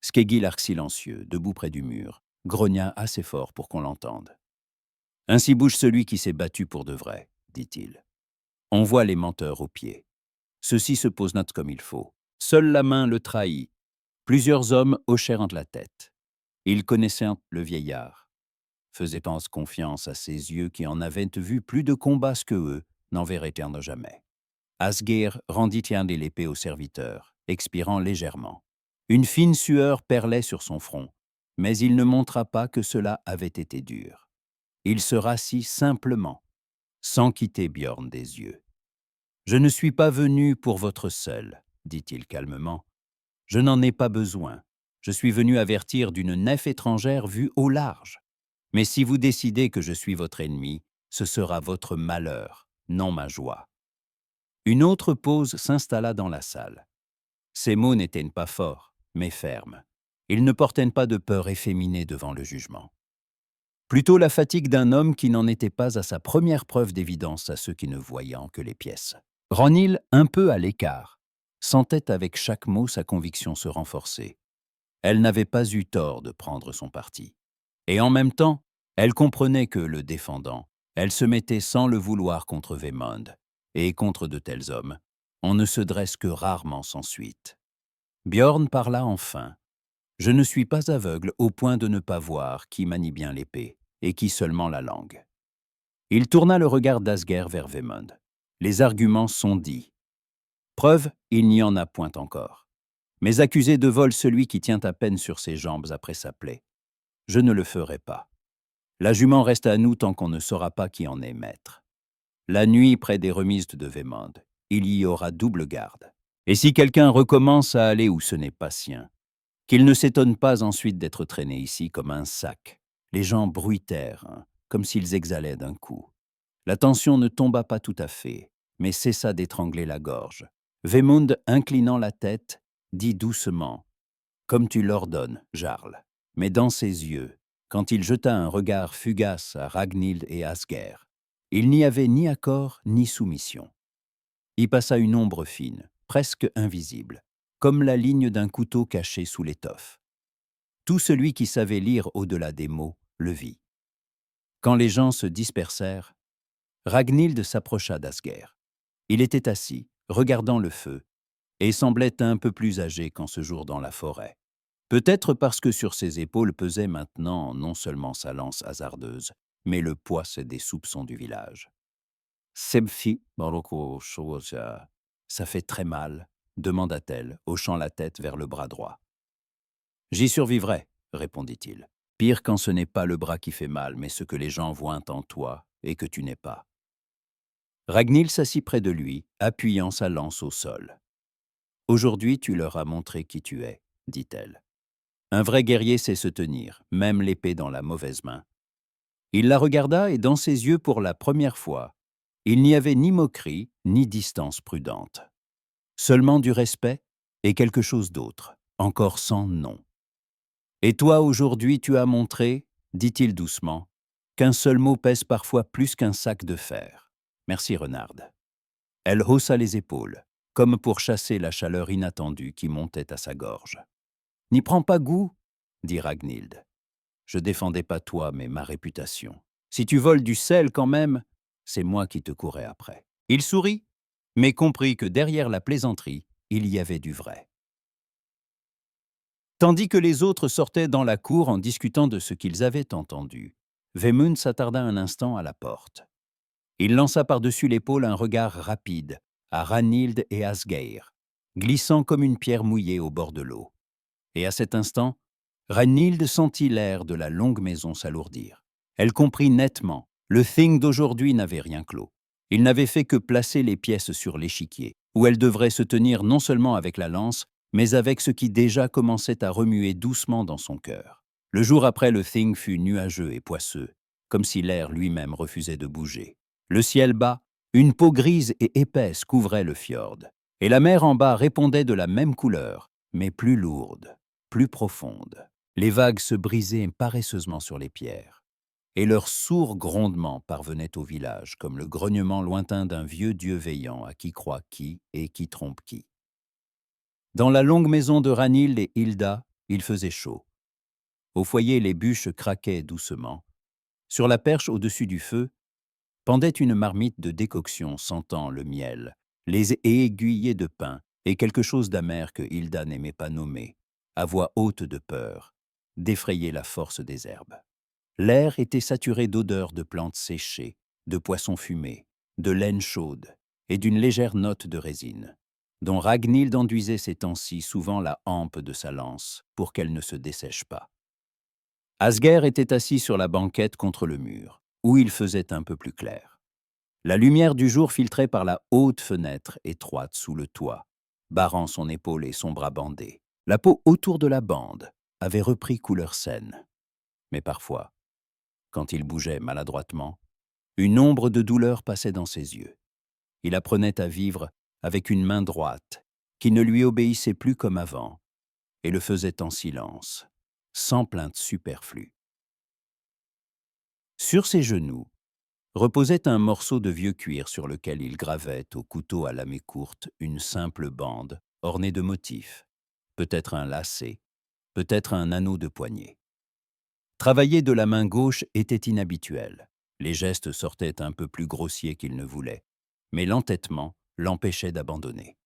Skeggi, l'arc silencieux, debout près du mur, grogna assez fort pour qu'on l'entende. « Ainsi bouge celui qui s'est battu pour de vrai, » dit-il. « On voit les menteurs aux pieds. Ceux-ci se posent note comme il faut. Seule la main le trahit. » Plusieurs hommes hochèrent la tête. Ils connaissaient le vieillard. Faisaient confiance à ses yeux qui en avaient vu plus de combats que eux n'en verraient jamais. Asgeir rendit l'épée au serviteur, expirant légèrement. Une fine sueur perlait sur son front, mais il ne montra pas que cela avait été dur. Il se rassit simplement, sans quitter Bjorn des yeux. « Je ne suis pas venu pour votre seul, » dit-il calmement. « Je n'en ai pas besoin. Je suis venu avertir d'une nef étrangère vue au large. Mais si vous décidez que je suis votre ennemi, ce sera votre malheur, non ma joie. » Une autre pause s'installa dans la salle. Ces mots n'étaient pas forts, mais fermes. Ils ne portaient pas de peur efféminée devant le jugement. Plutôt la fatigue d'un homme qui n'en était pas à sa première preuve d'évidence à ceux qui ne voyaient que les pièces. Ragnhild, un peu à l'écart, sentait avec chaque mot sa conviction se renforcer. Elle n'avait pas eu tort de prendre son parti. Et en même temps, elle comprenait que, le défendant, elle se mettait sans le vouloir contre Vemund, et contre de tels hommes, on ne se dresse que rarement sans suite. Bjorn parla enfin. « Je ne suis pas aveugle au point de ne pas voir qui manie bien l'épée, et qui seulement la langue. » Il tourna le regard d'Asgeir vers Vemund. Les arguments sont dits. Preuve, il n'y en a point encore. Mais accuser de vol celui qui tient à peine sur ses jambes après sa plaie. Je ne le ferai pas. La jument reste à nous tant qu'on ne saura pas qui en est maître. La nuit, près des remises de Vemund, il y aura double garde. Et si quelqu'un recommence à aller où ce n'est pas sien, qu'il ne s'étonne pas ensuite d'être traîné ici comme un sac. Les gens bruitèrent, comme s'ils exhalaient d'un coup. La tension ne tomba pas tout à fait, mais cessa d'étrangler la gorge. Vemund, inclinant la tête, dit doucement « Comme tu l'ordonnes, Jarl », mais dans ses yeux, quand il jeta un regard fugace à Ragnhild et Asgeir, il n'y avait ni accord ni soumission. Y passa une ombre fine, presque invisible, comme la ligne d'un couteau caché sous l'étoffe. Tout celui qui savait lire au-delà des mots le vit. Quand les gens se dispersèrent, Ragnhild s'approcha d'Asgeir. Il était assis, regardant le feu, et semblait un peu plus âgé qu'en ce jour dans la forêt. Peut-être parce que sur ses épaules pesait maintenant non seulement sa lance hasardeuse, mais le poids des soupçons du village. « Sebfi, ça fait très mal », demanda-t-elle, hochant la tête vers le bras droit. « J'y survivrai, » répondit-il. « Pire quand ce n'est pas le bras qui fait mal, mais ce que les gens voient en toi et que tu n'es pas. » Ragnhild s'assit près de lui, appuyant sa lance au sol. « Aujourd'hui, tu leur as montré qui tu es, » dit-elle. « Un vrai guerrier sait se tenir, même l'épée dans la mauvaise main. » Il la regarda et dans ses yeux, pour la première fois, il n'y avait ni moquerie, ni distance prudente. Seulement du respect et quelque chose d'autre, encore sans nom. « Et toi, aujourd'hui, tu as montré, dit-il doucement, qu'un seul mot pèse parfois plus qu'un sac de fer. Merci, Renarde. » Elle haussa les épaules, comme pour chasser la chaleur inattendue qui montait à sa gorge. « N'y prends pas goût, dit Ragnhild. Je défendais pas toi, mais ma réputation. Si tu voles du sel quand même, c'est moi qui te courais après. » Il sourit, mais comprit que derrière la plaisanterie, il y avait du vrai. Tandis que les autres sortaient dans la cour en discutant de ce qu'ils avaient entendu, Vemund s'attarda un instant à la porte. Il lança par-dessus l'épaule un regard rapide à Ragnhild et Asgeir, glissant comme une pierre mouillée au bord de l'eau. Et à cet instant, Ragnhild sentit l'air de la longue maison s'alourdir. Elle comprit nettement, le Thing d'aujourd'hui n'avait rien clos. Il n'avait fait que placer les pièces sur l'échiquier, où elle devrait se tenir non seulement avec la lance, mais avec ce qui déjà commençait à remuer doucement dans son cœur. Le jour après, le Thing fut nuageux et poisseux, comme si l'air lui-même refusait de bouger. Le ciel bas, une peau grise et épaisse couvrait le fjord, et la mer en bas répondait de la même couleur, mais plus lourde, plus profonde. Les vagues se brisaient paresseusement sur les pierres, et leur sourd grondement parvenait au village comme le grognement lointain d'un vieux dieu veillant à qui croit qui et qui trompe qui. Dans la longue maison de Ragnhild et Hilda, il faisait chaud. Au foyer, les bûches craquaient doucement. Sur la perche au-dessus du feu, pendait une marmite de décoction sentant le miel, les aiguillés de pain et quelque chose d'amer que Hilda n'aimait pas nommer, à voix haute de peur, d'effrayer la force des herbes. L'air était saturé d'odeurs de plantes séchées, de poissons fumés, de laine chaude et d'une légère note de résine, dont Ragnhild enduisait ces temps-ci souvent la hampe de sa lance pour qu'elle ne se dessèche pas. Asger était assis sur la banquette contre le mur, où il faisait un peu plus clair. La lumière du jour filtrait par la haute fenêtre étroite sous le toit, barrant son épaule et son bras bandé. La peau autour de la bande avait repris couleur saine. Mais parfois, quand il bougeait maladroitement, une ombre de douleur passait dans ses yeux. Il apprenait à vivre avec une main droite qui ne lui obéissait plus comme avant, et le faisait en silence, sans plainte superflue. Sur ses genoux reposait un morceau de vieux cuir sur lequel il gravait au couteau à lamée courte une simple bande ornée de motifs, peut-être un lacet, peut-être un anneau de poignet. Travailler de la main gauche était inhabituel. Les gestes sortaient un peu plus grossiers qu'il ne voulait, mais l'entêtement l'empêchait d'abandonner.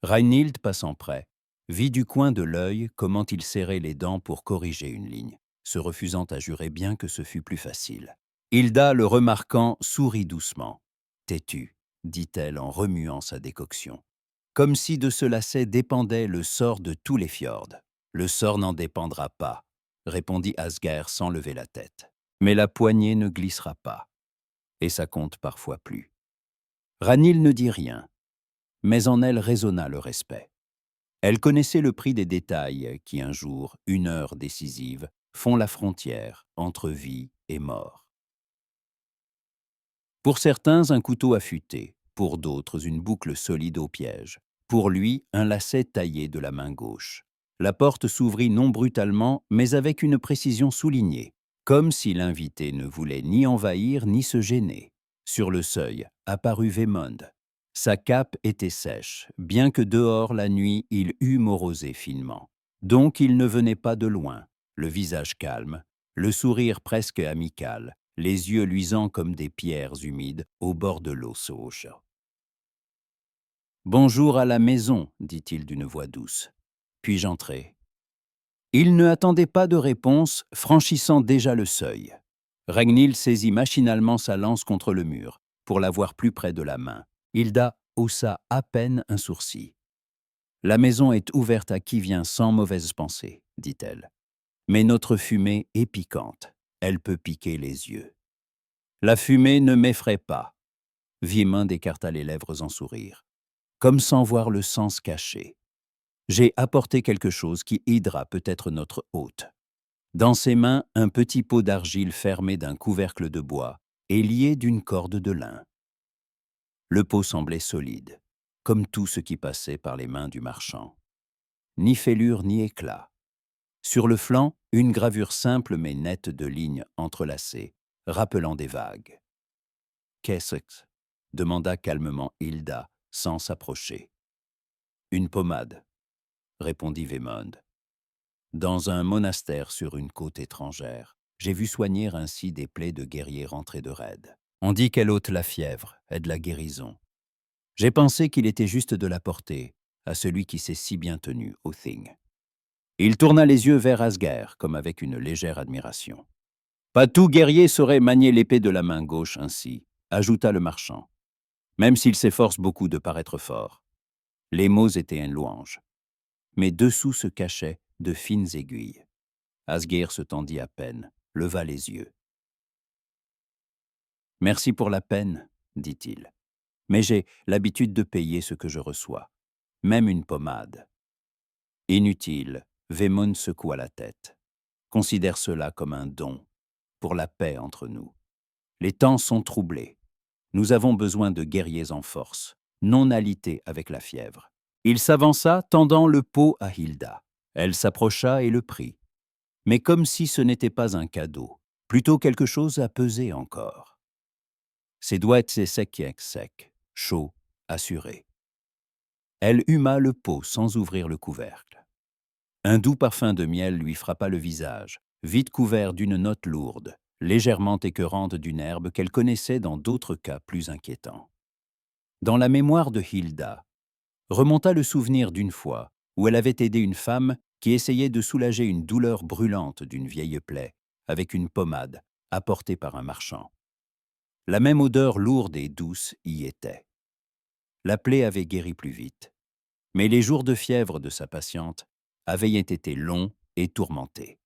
Ragnhild, passant près, vit du coin de l'œil comment il serrait les dents pour corriger une ligne, se refusant à jurer bien que ce fut plus facile. Hilda, le remarquant, sourit doucement. « Têtu », dit-elle en remuant sa décoction. Comme si de ce lacet dépendait le sort de tous les fjords. « Le sort n'en dépendra pas », répondit Asger sans lever la tête. « Mais la poignée ne glissera pas. Et ça compte parfois plus. » Ragnhild ne dit rien, mais en elle résonna le respect. Elle connaissait le prix des détails qui, un jour, une heure décisive, font la frontière entre vie et mort. Pour certains, un couteau affûté, pour d'autres, une boucle solide au piège. Pour lui, un lacet taillé de la main gauche. La porte s'ouvrit non brutalement, mais avec une précision soulignée, comme si l'invité ne voulait ni envahir ni se gêner. Sur le seuil apparut Vémond. Sa cape était sèche, bien que dehors la nuit il eût morosé finement. Donc il ne venait pas de loin, le visage calme, le sourire presque amical, les yeux luisants comme des pierres humides au bord de l'eau sauge. « Bonjour à la maison, dit-il d'une voix douce. Puis-je entrer ? » Il ne attendait pas de réponse, franchissant déjà le seuil. Ragnhild saisit machinalement sa lance contre le mur, pour la voir plus près de la main. Hilda haussa à peine un sourcil. « La maison est ouverte à qui vient sans mauvaise pensée, dit-elle. Mais notre fumée est piquante, elle peut piquer les yeux. La fumée ne m'effraie pas. » Vémond écarta les lèvres en sourire, comme sans voir le sens caché. « J'ai apporté quelque chose qui aidera peut-être notre hôte. » Dans ses mains, un petit pot d'argile fermé d'un couvercle de bois et lié d'une corde de lin. Le pot semblait solide, comme tout ce qui passait par les mains du marchand. Ni fêlure ni éclat. Sur le flanc, une gravure simple mais nette de lignes entrelacées, rappelant des vagues. « Qu'est-ce que ?» demanda calmement Hilda, sans s'approcher. « Une pommade, » répondit Vémond. « Dans un monastère sur une côte étrangère, j'ai vu soigner ainsi des plaies de guerriers rentrés de raid. On dit qu'elle ôte la fièvre, aide la guérison. J'ai pensé qu'il était juste de la porter à celui qui s'est si bien tenu au Thing. » Il tourna les yeux vers Asger, comme avec une légère admiration. « Pas tout guerrier saurait manier l'épée de la main gauche ainsi, » ajouta le marchand, « même s'il s'efforce beaucoup de paraître fort. Les mots étaient une louange. Mais dessous se cachaient de fines aiguilles. Asgeir se tendit à peine, leva les yeux. « Merci pour la peine, dit-il. Mais j'ai l'habitude de payer ce que je reçois, même une pommade. » Inutile, Vémone secoua la tête. Considère cela comme un don, pour la paix entre nous. Les temps sont troublés. Nous avons besoin de guerriers en force, non alités avec la fièvre. Il s'avança, tendant le pot à Hilda. Elle s'approcha et le prit. Mais comme si ce n'était pas un cadeau, plutôt quelque chose à peser encore. Ses doigts étaient secs, chauds, assurés. Elle huma le pot sans ouvrir le couvercle. Un doux parfum de miel lui frappa le visage, vite couvert d'une note lourde, légèrement écœurante d'une herbe qu'elle connaissait dans d'autres cas plus inquiétants. Dans la mémoire de Hilda, remonta le souvenir d'une fois où elle avait aidé une femme qui essayait de soulager une douleur brûlante d'une vieille plaie avec une pommade apportée par un marchand. La même odeur lourde et douce y était. La plaie avait guéri plus vite, mais les jours de fièvre de sa patiente avaient été longs et tourmentés.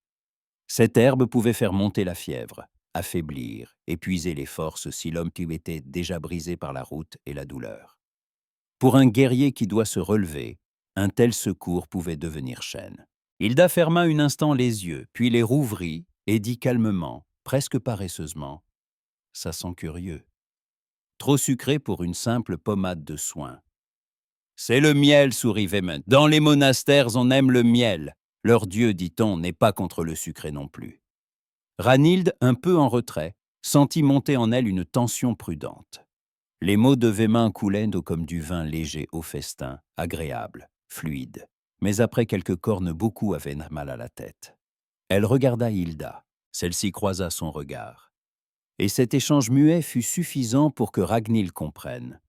Cette herbe pouvait faire monter la fièvre, affaiblir, épuiser les forces si l'homme était déjà brisé par la route et la douleur. Pour un guerrier qui doit se relever, un tel secours pouvait devenir chaîne. Hilda ferma un instant les yeux, puis les rouvrit et dit calmement, presque paresseusement, « Ça sent curieux. Trop sucré pour une simple pommade de soin. »« C'est le miel, sourit Vémone. Dans les monastères, on aime le miel. Leur dieu, dit-on, n'est pas contre le sucré non plus. » Ranilde, un peu en retrait, sentit monter en elle une tension prudente. Les mots de Vémin coulaient comme du vin léger au festin, agréable, fluide. Mais après quelques cornes, beaucoup avaient mal à la tête. Elle regarda Hilda. Celle-ci croisa son regard. Et cet échange muet fut suffisant pour que Ragnhild comprenne.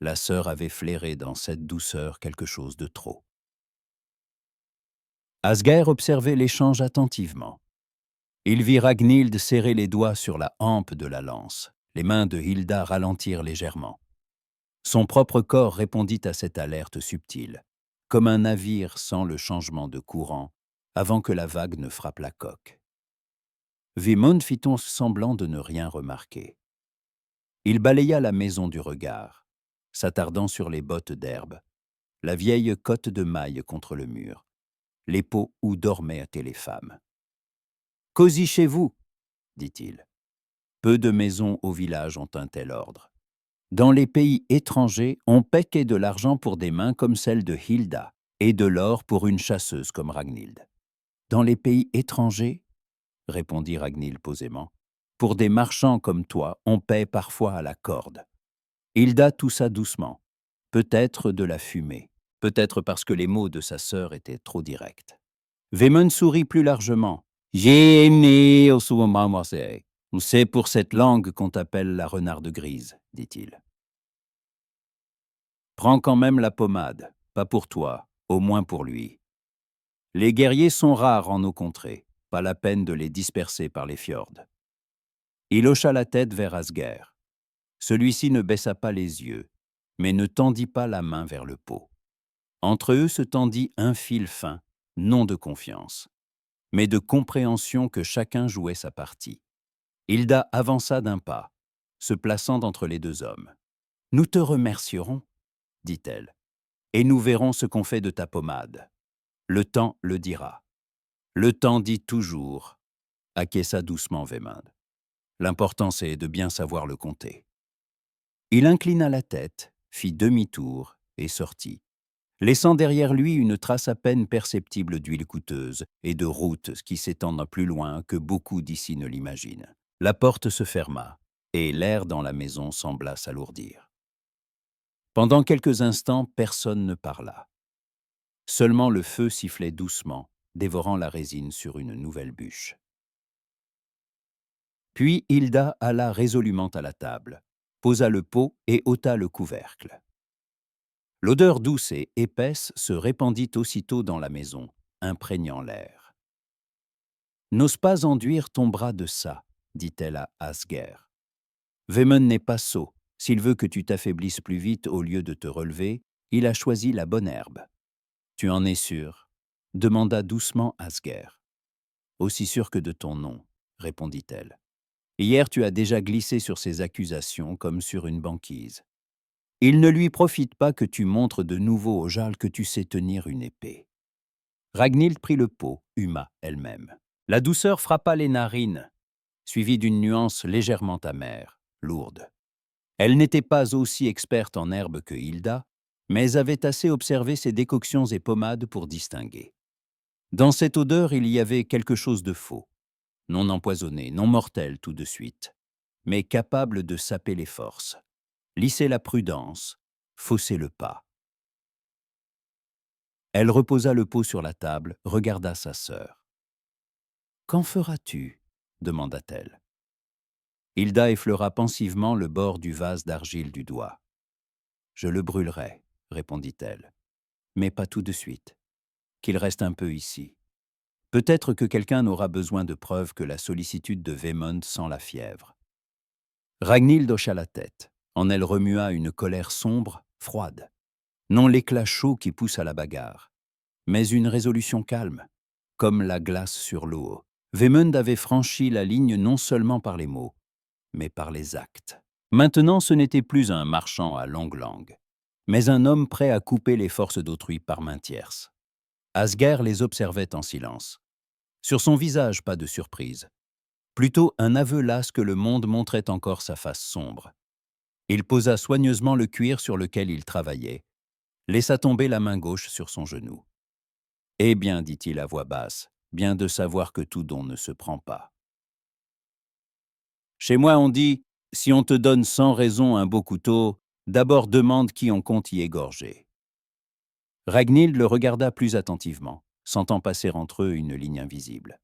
La sœur avait flairé dans cette douceur quelque chose de trop. Asgeir observait l'échange attentivement. Il vit Ragnhild serrer les doigts sur la hampe de la lance. Les mains de Hilda ralentirent légèrement. Son propre corps répondit à cette alerte subtile, comme un navire sent le changement de courant avant que la vague ne frappe la coque. Vémone fit semblant de ne rien remarquer. Il balaya la maison du regard, s'attardant sur les bottes d'herbe, la vieille cotte de maille contre le mur, les pots où dormaient les femmes. « Cosy chez vous, dit-il. Peu de maisons au village ont un tel ordre. Dans les pays étrangers, on paquait de l'argent pour des mains comme celle de Hilda et de l'or pour une chasseuse comme Ragnhild. Dans les pays étrangers, répondit Ragnhild posément, pour des marchands comme toi, on paie parfois à la corde. Hilda toussa doucement, peut-être de la fumée, peut-être parce que les mots de sa sœur étaient trop directs. Vémone sourit plus largement. J'ai aimé au soumamassé. C'est pour cette langue qu'on t'appelle la renarde grise, dit-il. Prends quand même la pommade, pas pour toi, au moins pour lui. Les guerriers sont rares en nos contrées, pas la peine de les disperser par les fjords. Il hocha la tête vers Asgeir. Celui-ci ne baissa pas les yeux, mais ne tendit pas la main vers le pot. Entre eux se tendit un fil fin, non de confiance, mais de compréhension que chacun jouait sa partie. Hilda avança d'un pas, se plaçant entre les deux hommes. « Nous te remercierons, » dit-elle, « et nous verrons ce qu'on fait de ta pommade. Le temps le dira. » « Le temps dit toujours, » acquiesça doucement Vémone. « L'important, c'est de bien savoir le compter. » Il inclina la tête, fit demi-tour et sortit, laissant derrière lui une trace à peine perceptible d'huile coûteuse et de route qui s'étendent plus loin que beaucoup d'ici ne l'imaginent. La porte se ferma, et l'air dans la maison sembla s'alourdir. Pendant quelques instants, personne ne parla. Seulement le feu sifflait doucement, dévorant la résine sur une nouvelle bûche. Puis Hilda alla résolument à la table, posa le pot et ôta le couvercle. L'odeur douce et épaisse se répandit aussitôt dans la maison, imprégnant l'air. « N'ose pas enduire ton bras de ça, » dit-elle à Asgeir. « Vémone n'est pas sot. S'il veut que tu t'affaiblisses plus vite au lieu de te relever, Il a choisi la bonne herbe. Tu en es sûr? Demanda doucement Asger. Aussi sûr que de ton nom, répondit-elle. Hier, tu as déjà glissé sur ces accusations comme sur une banquise. Il ne lui profite pas que tu montres de nouveau au Jarl que tu sais tenir une épée. Ragnhild prit le pot, huma elle-même. La douceur frappa les narines, suivie d'une nuance légèrement amère, lourde. Elle n'était pas aussi experte en herbes que Hilda, mais avait assez observé ses décoctions et pommades pour distinguer. Dans cette odeur, il y avait quelque chose de faux, non empoisonné, non mortel tout de suite, mais capable de saper les forces, lisser la prudence, fausser le pas. Elle reposa le pot sur la table, regarda sa sœur. « Qu'en feras-tu » demanda-t-elle. Hilda effleura pensivement le bord du vase d'argile du doigt. « Je le brûlerai, » répondit-elle, « mais pas tout de suite. Qu'il reste un peu ici. Peut-être que quelqu'un aura besoin de preuves que la sollicitude de Vémond sent la fièvre. » Ragnhild hocha la tête. En elle remua une colère sombre, froide. Non l'éclat chaud qui pousse à la bagarre, mais une résolution calme, comme la glace sur l'eau. Vémond avait franchi la ligne non seulement par les mots, mais par les actes. Maintenant, ce n'était plus un marchand à longue langue, mais un homme prêt à couper les forces d'autrui par main tierce. Asger les observait en silence. Sur son visage, pas de surprise. Plutôt un aveu las que le monde montrait encore sa face sombre. Il posa soigneusement le cuir sur lequel il travaillait, laissa tomber la main gauche sur son genou. « Eh bien, dit-il à voix basse, bien de savoir que tout don ne se prend pas. Chez moi, on dit, si on te donne sans raison un beau couteau, d'abord demande qui on compte y égorger. » Ragnhild le regarda plus attentivement, sentant passer entre eux une ligne invisible.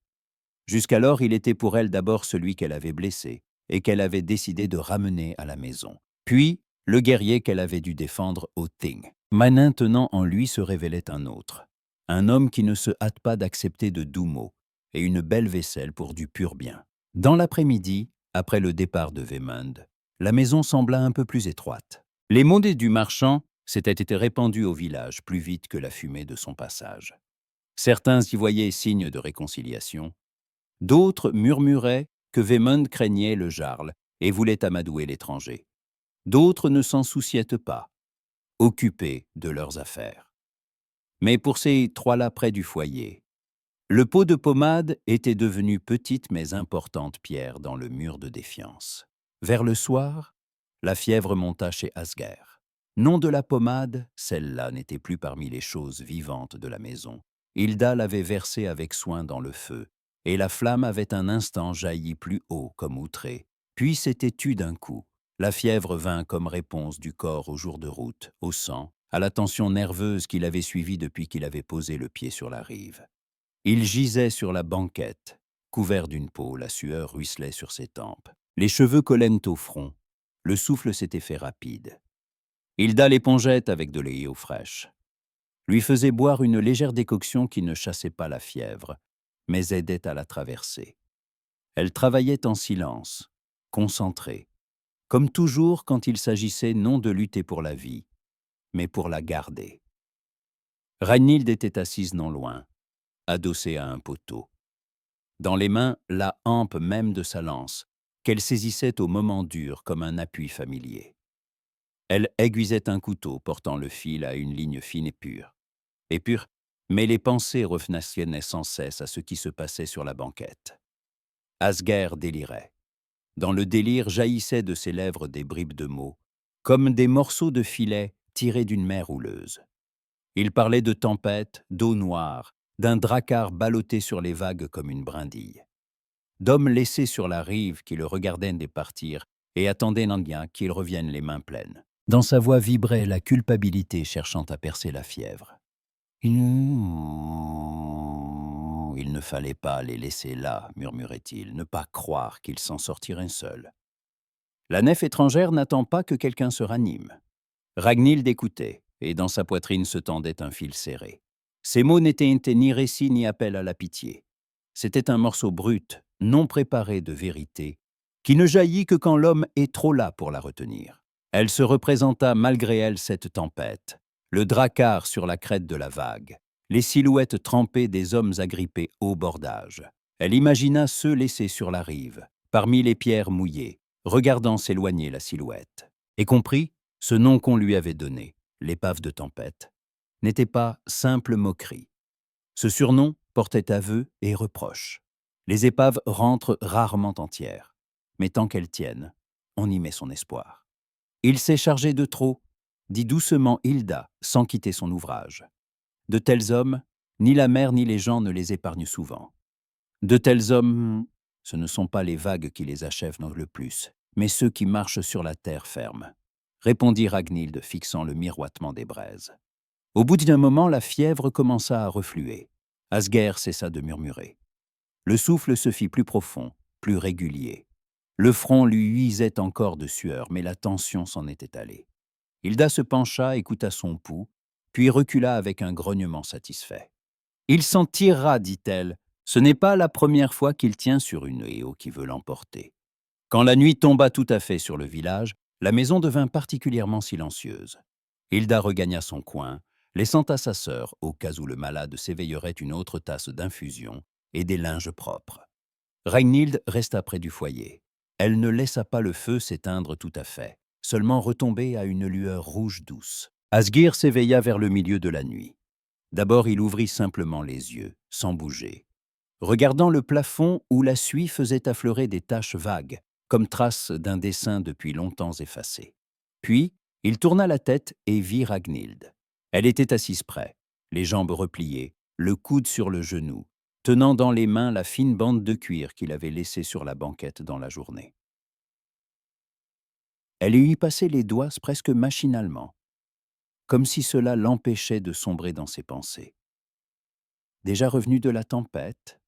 Jusqu'alors, il était pour elle d'abord celui qu'elle avait blessé et qu'elle avait décidé de ramener à la maison. Puis, le guerrier qu'elle avait dû défendre au Thing. Maintenant, en lui se révélait un autre. Un homme qui ne se hâte pas d'accepter de doux mots et une belle vaisselle pour du pur bien. Dans l'après-midi, après le départ de Vémond, la maison sembla un peu plus étroite. Les monnaies du marchand s'étaient été répandues au village plus vite que la fumée de son passage. Certains y voyaient signe de réconciliation. D'autres murmuraient que Vémond craignait le Jarl et voulait amadouer l'étranger. D'autres ne s'en souciaient pas, occupés de leurs affaires. Mais pour ces trois-là près du foyer, le pot de pommade était devenu petite mais importante pierre dans le mur de défiance. Vers le soir, la fièvre monta chez Asger. Non de la pommade, celle-là n'était plus parmi les choses vivantes de la maison. Hilda l'avait versée avec soin dans le feu, et la flamme avait un instant jailli plus haut comme outrée, puis s'était tue d'un coup. La fièvre vint comme réponse du corps au jour de route, au sang, à la tension nerveuse qu'il avait suivie depuis qu'il avait posé le pied sur la rive. Il gisait sur la banquette, couvert d'une peau, la sueur ruisselait sur ses tempes. Les cheveux collaient au front, le souffle s'était fait rapide. Hilda l'épongeait avec de l'eau fraîche, lui faisait boire une légère décoction qui ne chassait pas la fièvre, mais aidait à la traverser. Elle travaillait en silence, concentrée, comme toujours quand il s'agissait non de lutter pour la vie, mais pour la garder. Ragnhild était assise non loin, adossée à un poteau. Dans les mains, la hampe même de sa lance, qu'elle saisissait au moment dur comme un appui familier. Elle aiguisait un couteau portant le fil à une ligne fine et pure, mais les pensées revenaient sans cesse à ce qui se passait sur la banquette. Asger délirait. Dans le délire jaillissaient de ses lèvres des bribes de mots, comme des morceaux de filet tirés d'une mer houleuse. Il parlait de tempêtes, d'eau noire, d'un dracard ballotté sur les vagues comme une brindille, d'hommes laissés sur la rive qui le regardaient départir et attendaient Nandia qu'il revienne les mains pleines. Dans sa voix vibrait la culpabilité cherchant à percer la fièvre. Il ne fallait pas les laisser là, murmurait-il, ne pas croire qu'ils s'en sortiraient seuls. La nef étrangère n'attend pas que quelqu'un se ranime. Ragnhild écoutait, et dans sa poitrine se tendait un fil serré. Ces mots n'étaient ni récit ni appel à la pitié. C'était un morceau brut, non préparé de vérité, qui ne jaillit que quand l'homme est trop là pour la retenir. Elle se représenta malgré elle cette tempête, le drakkar sur la crête de la vague, les silhouettes trempées des hommes agrippés au bordage. Elle imagina ceux laissés sur la rive, parmi les pierres mouillées, regardant s'éloigner la silhouette. Et comprit, ce nom qu'on lui avait donné, l'épave de tempête, n'était pas simple moquerie. Ce surnom portait aveu et reproche. Les épaves rentrent rarement entières, mais tant qu'elles tiennent, on y met son espoir. Il s'est chargé de trop, dit doucement Hilda, sans quitter son ouvrage. De tels hommes, ni la mer ni les gens ne les épargnent souvent. De tels hommes, ce ne sont pas les vagues qui les achèvent le plus, mais ceux qui marchent sur la terre ferme, répondit Ragnhild, fixant le miroitement des braises. Au bout d'un moment, la fièvre commença à refluer. Asgeir cessa de murmurer. Le souffle se fit plus profond, plus régulier. Le front lui luisait encore de sueur, mais la tension s'en était allée. Hilda se pencha, écouta son pouls, puis recula avec un grognement satisfait. « Il s'en tirera, dit-elle. Ce n'est pas la première fois qu'il tient sur une Éo qui veut l'emporter. » Quand la nuit tomba tout à fait sur le village, la maison devint particulièrement silencieuse. Hilda regagna son coin, laissant à sa sœur, au cas où le malade s'éveillerait, une autre tasse d'infusion et des linges propres. Ragnhild resta près du foyer. Elle ne laissa pas le feu s'éteindre tout à fait, seulement retomber à une lueur rouge douce. Asgeir s'éveilla vers le milieu de la nuit. D'abord, il ouvrit simplement les yeux, sans bouger, regardant le plafond où la suie faisait affleurer des taches vagues, comme traces d'un dessin depuis longtemps effacé. Puis, il tourna la tête et vit Ragnhild. Elle était assise près, les jambes repliées, le coude sur le genou, tenant dans les mains la fine bande de cuir qu'il avait laissée sur la banquette dans la journée. Elle y passait les doigts presque machinalement, comme si cela l'empêchait de sombrer dans ses pensées. « Déjà revenue de la tempête ?»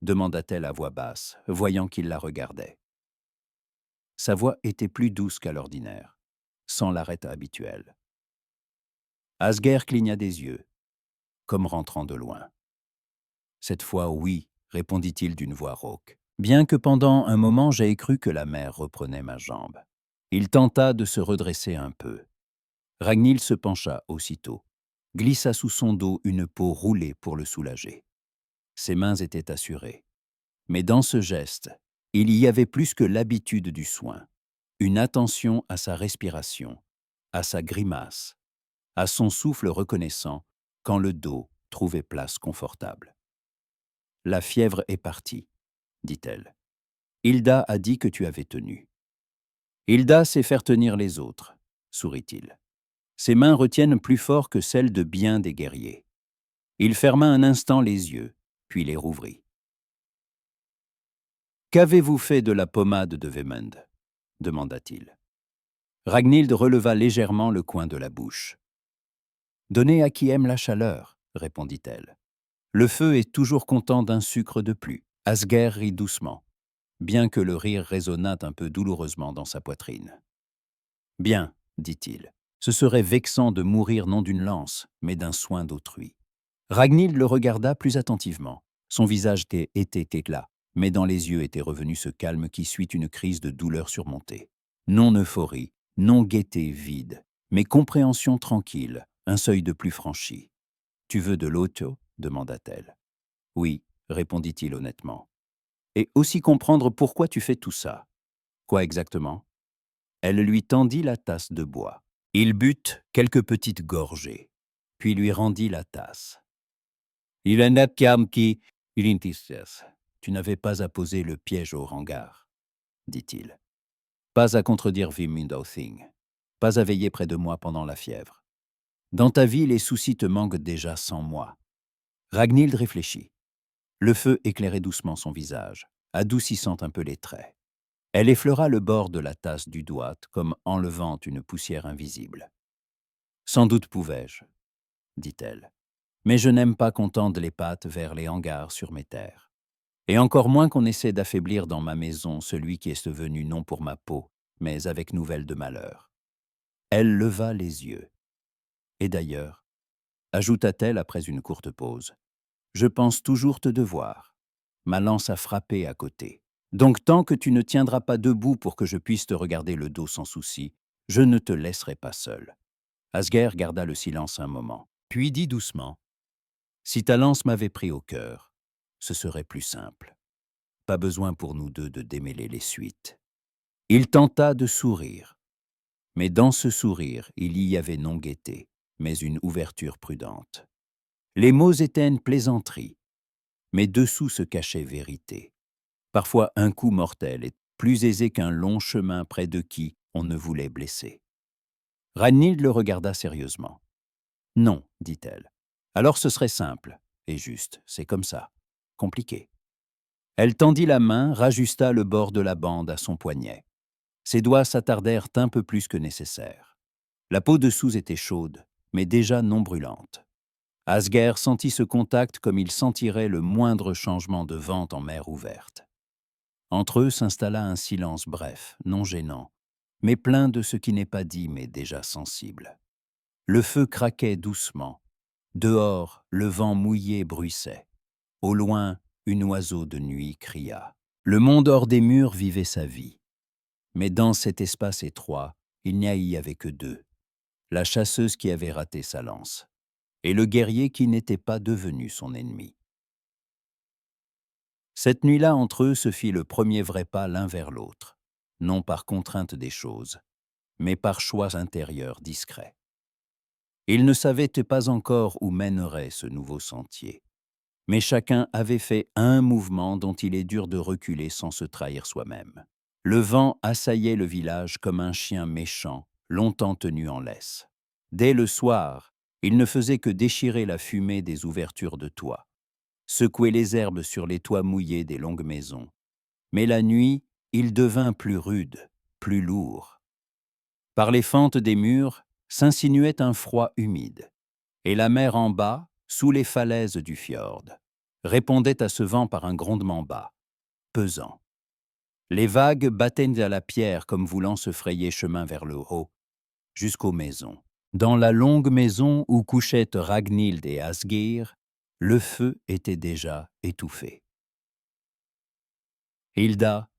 demanda-t-elle à voix basse, voyant qu'il la regardait. Sa voix était plus douce qu'à l'ordinaire, sans l'arrêt habituel. Asgeir cligna des yeux, comme rentrant de loin. « Cette fois, oui, » répondit-il d'une voix rauque, bien que pendant un moment j'aie cru que la mer reprenait ma jambe. Il tenta de se redresser un peu. Ragnhild se pencha aussitôt, glissa sous son dos une peau roulée pour le soulager. Ses mains étaient assurées. Mais dans ce geste, il y avait plus que l'habitude du soin, une attention à sa respiration, à sa grimace, à son souffle reconnaissant quand le dos trouvait place confortable. « La fièvre est partie, » dit-elle. « Hilda a dit que tu avais tenu. »« Hilda sait faire tenir les autres, » sourit-il. Ses mains retiennent plus fort que celles de bien des guerriers. Il ferma un instant les yeux, puis les rouvrit. « Qu'avez-vous fait de la pommade de Vemund ?» demanda-t-il. Ragnhild releva légèrement le coin de la bouche. « Donnez à qui aime la chaleur, » répondit-elle. Le feu est toujours content d'un sucre de plus. Asgeir rit doucement, bien que le rire résonnât un peu douloureusement dans sa poitrine. « Bien, » dit-il, « ce serait vexant de mourir non d'une lance, mais d'un soin d'autrui. » Ragnhild le regarda plus attentivement. Son visage était éclat, mais dans les yeux était revenu ce calme qui suit une crise de douleur surmontée. Non euphorie, non gaieté vide, mais compréhension tranquille, un seuil de plus franchi. « Tu veux de l'auto ?» demanda-t-elle. « Oui, » répondit-il honnêtement. « Et aussi comprendre pourquoi tu fais tout ça. »« Quoi exactement ?» Elle lui tendit la tasse de bois. Il but quelques petites gorgées, puis lui rendit la tasse. « Il en a qui tu n'avais pas à poser le piège au hangar, » dit-il. « Pas à contredire Vimundauthing, pas à veiller près de moi pendant la fièvre. Dans ta vie, les soucis te manquent déjà sans moi. » Ragnhild réfléchit. Le feu éclairait doucement son visage, adoucissant un peu les traits. Elle effleura le bord de la tasse du doigt comme enlevant une poussière invisible. « Sans doute pouvais-je, » dit-elle. « Mais je n'aime pas qu'on tende les pattes vers les hangars sur mes terres. Et encore moins qu'on essaie d'affaiblir dans ma maison celui qui est venu non pour ma peau, mais avec nouvelle de malheur. » Elle leva les yeux. « Et d'ailleurs, » ajouta-t-elle après une courte pause, « je pense toujours te devoir. Ma lance a frappé à côté. Donc tant que tu ne tiendras pas debout pour que je puisse te regarder le dos sans souci, je ne te laisserai pas seul. Asger garda le silence un moment, puis dit doucement : « Si ta lance m'avait pris au cœur, ce serait plus simple. Pas besoin pour nous deux de démêler les suites. » Il tenta de sourire, mais dans ce sourire, il y avait non gaieté, mais une ouverture prudente. Les mots étaient une plaisanterie, mais dessous se cachait vérité. Parfois un coup mortel est plus aisé qu'un long chemin près de qui on ne voulait blesser. Ragnhild le regarda sérieusement. « Non, dit-elle. Alors ce serait simple et juste, c'est comme ça. Compliqué. » Elle tendit la main, rajusta le bord de la bande à son poignet. Ses doigts s'attardèrent un peu plus que nécessaire. La peau dessous était chaude, mais déjà non brûlante. Asger sentit ce contact comme il sentirait le moindre changement de vent en mer ouverte. Entre eux s'installa un silence bref, non gênant, mais plein de ce qui n'est pas dit mais déjà sensible. Le feu craquait doucement. Dehors, le vent mouillé bruissait. Au loin, un oiseau de nuit cria. Le monde hors des murs vivait sa vie. Mais dans cet espace étroit, il n'y y avait que deux. La chasseuse qui avait raté sa lance, et le guerrier qui n'était pas devenu son ennemi. Cette nuit-là, entre eux, se fit le premier vrai pas l'un vers l'autre, non par contrainte des choses, mais par choix intérieur discret. Ils ne savaient pas encore où mènerait ce nouveau sentier, mais chacun avait fait un mouvement dont il est dur de reculer sans se trahir soi-même. Le vent assaillait le village comme un chien méchant, longtemps tenu en laisse. Dès le soir, il ne faisait que déchirer la fumée des ouvertures de toits, secouer les herbes sur les toits mouillés des longues maisons. Mais la nuit, il devint plus rude, plus lourd. Par les fentes des murs s'insinuait un froid humide, et la mer en bas, sous les falaises du fjord, répondait à ce vent par un grondement bas, pesant. Les vagues battaient à la pierre comme voulant se frayer chemin vers le haut, jusqu'aux maisons. Dans la longue maison où couchaient Ragnhild et Asgeir, le feu était déjà étouffé. Hilda,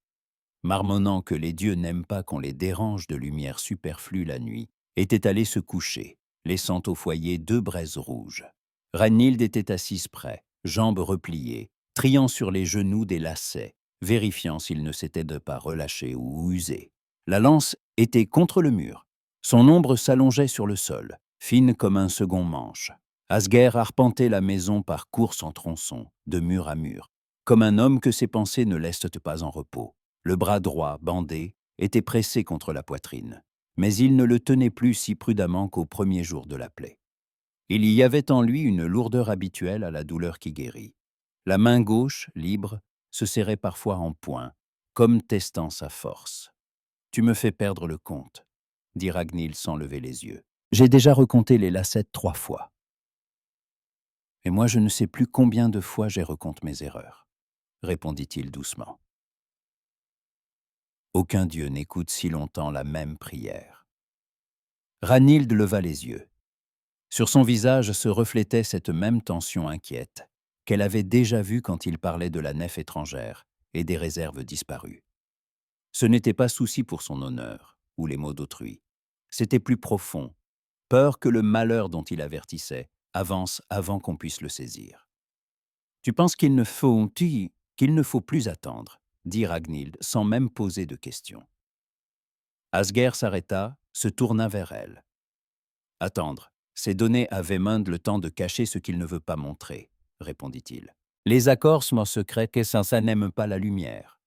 marmonnant que les dieux n'aiment pas qu'on les dérange de lumière superflue la nuit, était allée se coucher, laissant au foyer 2 braises rouges. Ragnhild était assise près, jambes repliées, triant sur les genoux des lacets, vérifiant s'ils ne s'étaient pas relâchés ou usés. La lance était contre le mur. Son ombre s'allongeait sur le sol, fine comme un second manche. Asger arpentait la maison par course en tronçon, de mur à mur, comme un homme que ses pensées ne laissent pas en repos. Le bras droit, bandé, était pressé contre la poitrine, mais il ne le tenait plus si prudemment qu'au premier jour de la plaie. Il y avait en lui une lourdeur habituelle à la douleur qui guérit. La main gauche, libre, se serrait parfois en poing, comme testant sa force. « Tu me fais perdre le compte », dit Ragnhild sans lever les yeux. « J'ai déjà recompté les lacets 3 fois. Et moi, je ne sais plus combien de fois j'ai recompté mes erreurs, » répondit-il doucement. Aucun dieu n'écoute si longtemps la même prière. Ragnhild leva les yeux. Sur son visage se reflétait cette même tension inquiète qu'elle avait déjà vue quand il parlait de la nef étrangère et des réserves disparues. Ce n'était pas souci pour son honneur ou les maux d'autrui. C'était plus profond, peur que le malheur dont il avertissait avance avant qu'on puisse le saisir. « Tu penses qu'il ne faut plus attendre », dit Ragnhild sans même poser de questions. Asger s'arrêta, se tourna vers elle. « Attendre, c'est donner à Vemund le temps de cacher ce qu'il ne veut pas montrer, » répondit-il. « Les accords sont secrets que ça n'aime pas la lumière.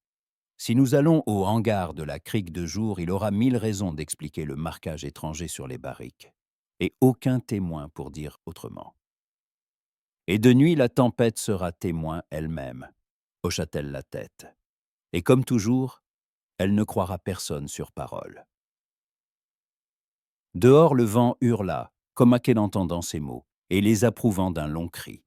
Si nous allons au hangar de la crique de jour, il aura 1000 raisons d'expliquer le marquage étranger sur les barriques, et aucun témoin pour dire autrement. Et de nuit, la tempête sera témoin elle-même, » hocha-t-elle la tête. Et comme toujours, elle ne croira personne sur parole. Dehors, le vent hurla, comme à qu'en entendant ces mots, et les approuvant d'un long cri.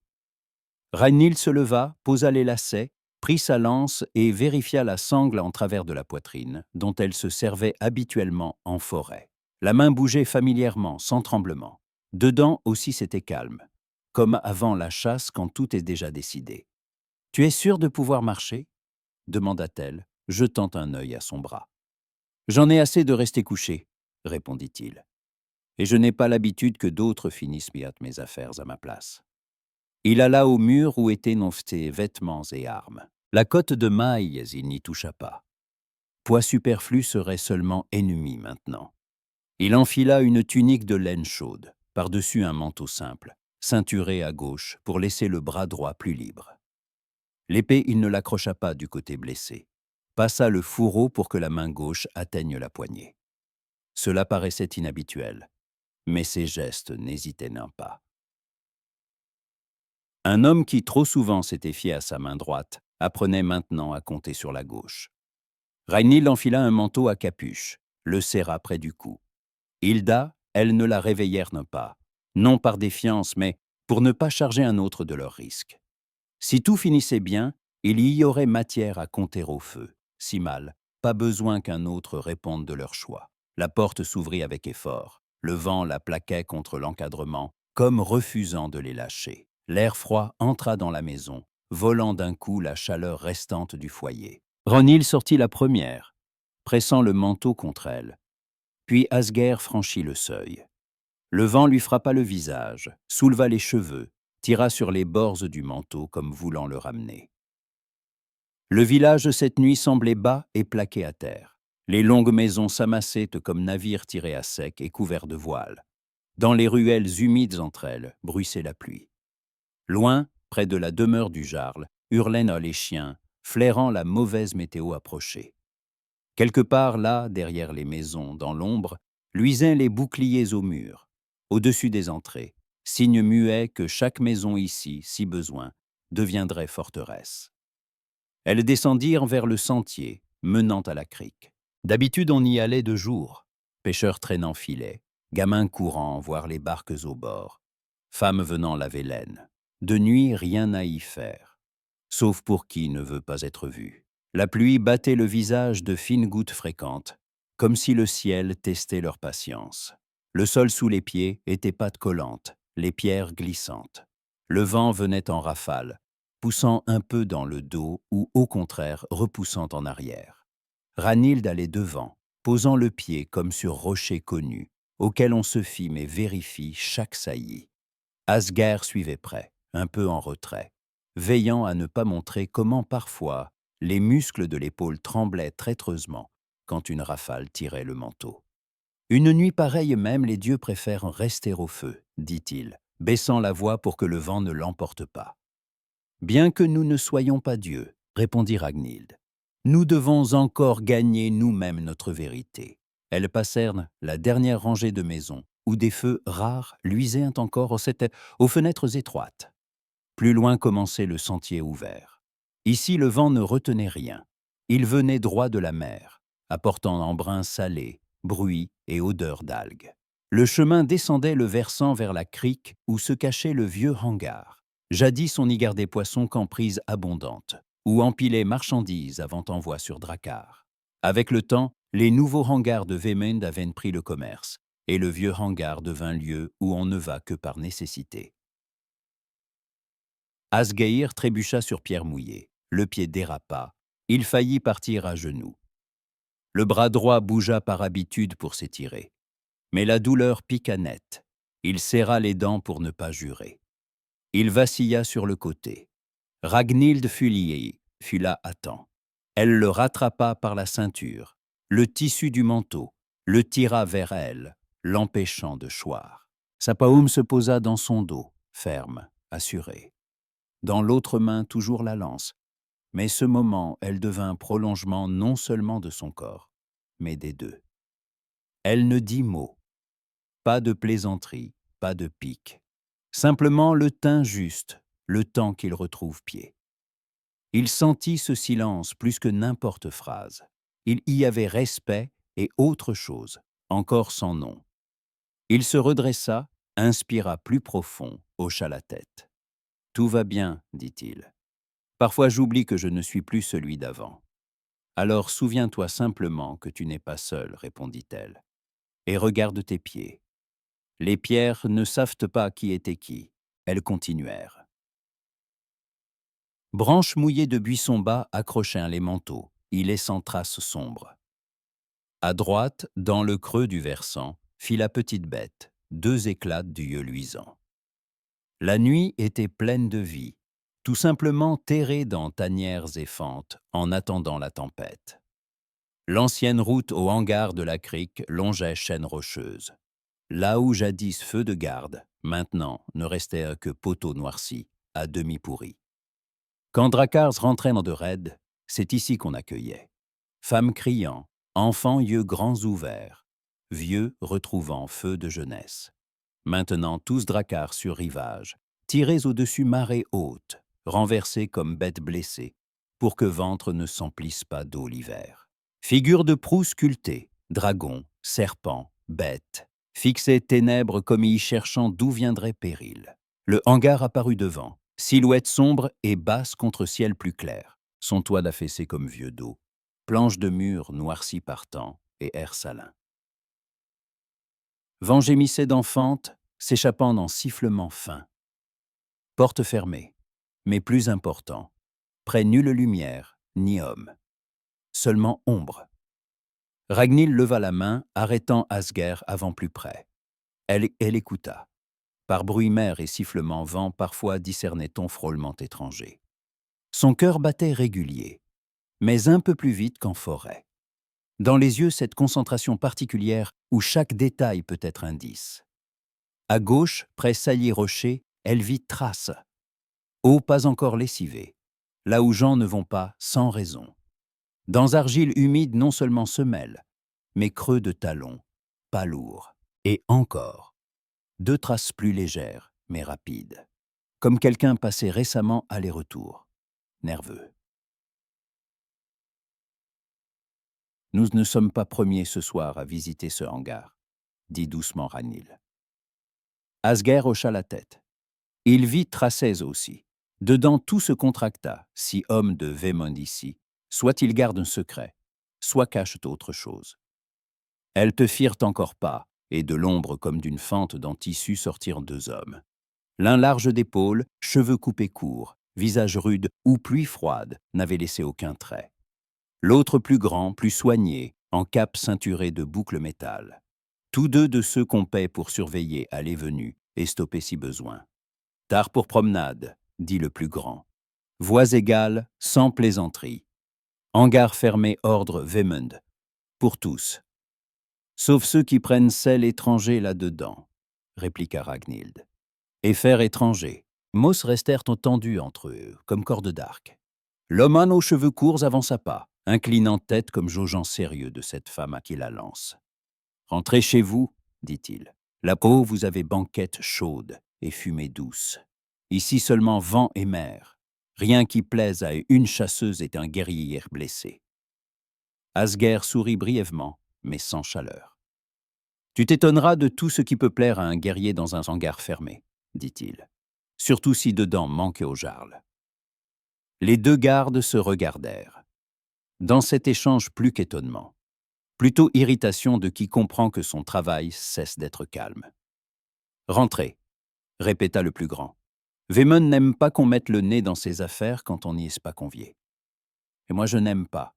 Ragnhild se leva, posa les lacets, prit sa lance et vérifia la sangle en travers de la poitrine, dont elle se servait habituellement en forêt. La main bougeait familièrement, sans tremblement. Dedans aussi c'était calme, comme avant la chasse quand tout est déjà décidé. « Tu es sûr de pouvoir marcher ?» demanda-t-elle, jetant un œil à son bras. « J'en ai assez de rester couché, » répondit-il. et je n'ai pas l'habitude que d'autres finissent mes affaires à ma place. Il alla au mur où étaient ses vêtements et armes. La cotte de mailles, il n'y toucha pas. Poids superflu serait seulement ennemi maintenant. Il enfila une tunique de laine chaude, par-dessus un manteau simple, ceinturé à gauche pour laisser le bras droit plus libre. L'épée, il ne l'accrocha pas du côté blessé. Passa le fourreau pour que la main gauche atteigne la poignée. Cela paraissait inhabituel, mais ses gestes n'hésitaient pas. Un homme qui trop souvent s'était fié à sa main droite apprenait maintenant à compter sur la gauche. Ragnhild enfila un manteau à capuche, le serra près du cou. Hilda, elle ne la réveillèrent pas, non par défiance, mais pour ne pas charger un autre de leur risque. Si tout finissait bien, il y aurait matière à compter au feu. Si mal, pas besoin qu'un autre réponde de leur choix. La porte s'ouvrit avec effort. Le vent la plaquait contre l'encadrement, comme refusant de les lâcher. L'air froid entra dans la maison, volant d'un coup la chaleur restante du foyer. Ragnhild sortit la première, pressant le manteau contre elle. Puis Asgeir franchit le seuil. Le vent lui frappa le visage, souleva les cheveux, tira sur les bords du manteau comme voulant le ramener. Le village cette nuit semblait bas et plaqué à terre. Les longues maisons s'amassaient comme navires tirés à sec et couverts de voiles. Dans les ruelles humides entre elles, bruissait la pluie. Loin, près de la demeure du Jarl, hurlaient les chiens, flairant la mauvaise météo approchée. Quelque part là, derrière les maisons, dans l'ombre, luisaient les boucliers au mur, au-dessus des entrées, signe muet que chaque maison ici, si besoin, deviendrait forteresse. Elles descendirent vers le sentier, menant à la crique. D'habitude, on y allait de jour, pêcheurs traînant filets, gamins courant voir les barques au bord, femmes venant laver l'aine. De nuit, rien à y faire, sauf pour qui ne veut pas être vu. La pluie battait le visage de fines gouttes fréquentes, comme si le ciel testait leur patience. Le sol sous les pieds était pâte collante, les pierres glissantes. Le vent venait en rafale, poussant un peu dans le dos ou au contraire repoussant en arrière. Ragnhild allait devant, posant le pied comme sur rocher connu, auquel on se fie mais vérifie chaque saillie. Asgeir suivait près, un peu en retrait, veillant à ne pas montrer comment parfois les muscles de l'épaule tremblaient traîtreusement quand une rafale tirait le manteau. Une nuit pareille même, les dieux préfèrent rester au feu, dit-il, baissant la voix pour que le vent ne l'emporte pas. Bien que nous ne soyons pas dieux, répondit Ragnhild, nous devons encore gagner nous-mêmes notre vérité. Elles passèrent la dernière rangée de maisons, où des feux rares luisaient encore aux fenêtres étroites. Plus loin commençait le sentier ouvert. Ici, le vent ne retenait rien. Il venait droit de la mer, apportant embrun salé, bruit et odeur d'algues. Le chemin descendait le versant vers la crique où se cachait le vieux hangar. Jadis, on y gardait poissons qu'emprise abondante, ou empilait marchandises avant envoi sur Drakkar. Avec le temps, les nouveaux hangars de Vemund avaient pris le commerce, et le vieux hangar devint lieu où on ne va que par nécessité. Asgeir trébucha sur pierre mouillée, le pied dérapa, il faillit partir à genoux. Le bras droit bougea par habitude pour s'étirer, mais la douleur piqua net, il serra les dents pour ne pas jurer. Il vacilla sur le côté. Ragnhild fut là à temps. Elle le rattrapa par la ceinture, le tissu du manteau, le tira vers elle, l'empêchant de choir. Sa paume se posa dans son dos, ferme, assurée. Dans l'autre main toujours la lance, mais ce moment, elle devint prolongement non seulement de son corps, mais des deux. Elle ne dit mot, pas de plaisanterie, pas de pique, simplement le teint juste, le temps qu'il retrouve pied. Il sentit ce silence plus que n'importe phrase. Il y avait respect et autre chose, encore sans nom. Il se redressa, inspira plus profond, hocha la tête. « Tout va bien, dit-il. Parfois j'oublie que je ne suis plus celui d'avant. Alors souviens-toi simplement que tu n'es pas seul, répondit-elle. Et regarde tes pieds. Les pierres ne savent pas qui était qui. Elles continuèrent. Branches mouillées de buissons bas accrochaient les manteaux, y laissant traces sombres. À droite, dans le creux du versant, fit la petite bête, 2 éclats d'yeux luisants. La nuit était pleine de vie, tout simplement terrée dans tanières et fentes, en attendant la tempête. L'ancienne route au hangar de la crique longeait chaîne rocheuse. Là où jadis feu de garde, maintenant ne restait que poteaux noircis, à demi pourris. Quand Drakkars rentrait dans de raids, c'est ici qu'on accueillait. Femmes criant, enfants yeux grands ouverts, vieux retrouvant feu de jeunesse. Maintenant tous Drakkars sur rivage, tirés au-dessus marées hautes, renversés comme bêtes blessées, pour que ventre ne s'emplisse pas d'eau l'hiver. Figures de proue sculptées, dragons, serpents, bêtes, fixaient ténèbres comme y cherchant d'où viendrait péril. Le hangar apparut devant, silhouette sombre et basse contre ciel plus clair, son toit d'affaissé comme vieux dos, planches de mur noircies par temps et air salin. Vent gémissait d'enfante, s'échappant dans sifflements fins. Porte fermée, mais plus important, près nulle lumière, ni homme. Seulement ombre. Ragnhild leva la main, arrêtant Asger avant plus près. Elle écouta. Par bruit mer et sifflement vent, parfois discernait-on frôlement étranger. Son cœur battait régulier, mais un peu plus vite qu'en forêt. Dans les yeux, cette concentration particulière où chaque détail peut être indice. À gauche, près saillie rocher, elle vit trace. Eau pas encore lessivée, là où gens ne vont pas sans raison. Dans argile humide, non seulement semelle, mais creux de talons, pas lourds. Et encore, 2 traces plus légères, mais rapides. Comme quelqu'un passé récemment aller-retour, nerveux. Nous ne sommes pas premiers ce soir à visiter ce hangar, dit doucement Ragnhild. Asger hocha la tête. Il vit Tracèse aussi. Dedans tout se contracta, si homme de Vemond ici, soit il garde un secret, soit cache autre chose. Elles te firent encore pas, et de l'ombre comme d'une fente dont tissu sortirent 2 hommes. L'un large d'épaules, cheveux coupés courts, visage rude ou pluie froide, n'avait laissé aucun trait. L'autre plus grand, plus soigné, en cape ceinturée de boucles métal. Tous 2 de ceux qu'on paie pour surveiller allées-venues et stopper si besoin. Tard pour promenade, dit le plus grand. Voix égales, sans plaisanterie. Hangar fermé, ordre Vemund. Pour tous. Sauf ceux qui prennent sel étranger là-dedans, répliqua Ragnhild. Et fer étranger. Mots restèrent tendus entre eux, comme cordes d'arc. L'homme aux cheveux courts avança pas, inclinant tête comme jaugeant sérieux de cette femme à qui la lance. Rentrez chez vous, dit-il. Là-haut, vous avez banquette chaude et fumée douce. Ici seulement vent et mer. Rien qui plaise à une chasseuse et un guerrier blessé. Asger sourit brièvement, mais sans chaleur. Tu t'étonneras de tout ce qui peut plaire à un guerrier dans un hangar fermé, dit-il. Surtout si dedans manque aux jarles. Les 2 gardes se regardèrent. Dans cet échange plus qu'étonnement. Plutôt irritation de qui comprend que son travail cesse d'être calme. Rentrez, répéta le plus grand. Vemund n'aime pas qu'on mette le nez dans ses affaires quand on n'y est pas convié. Et moi je n'aime pas,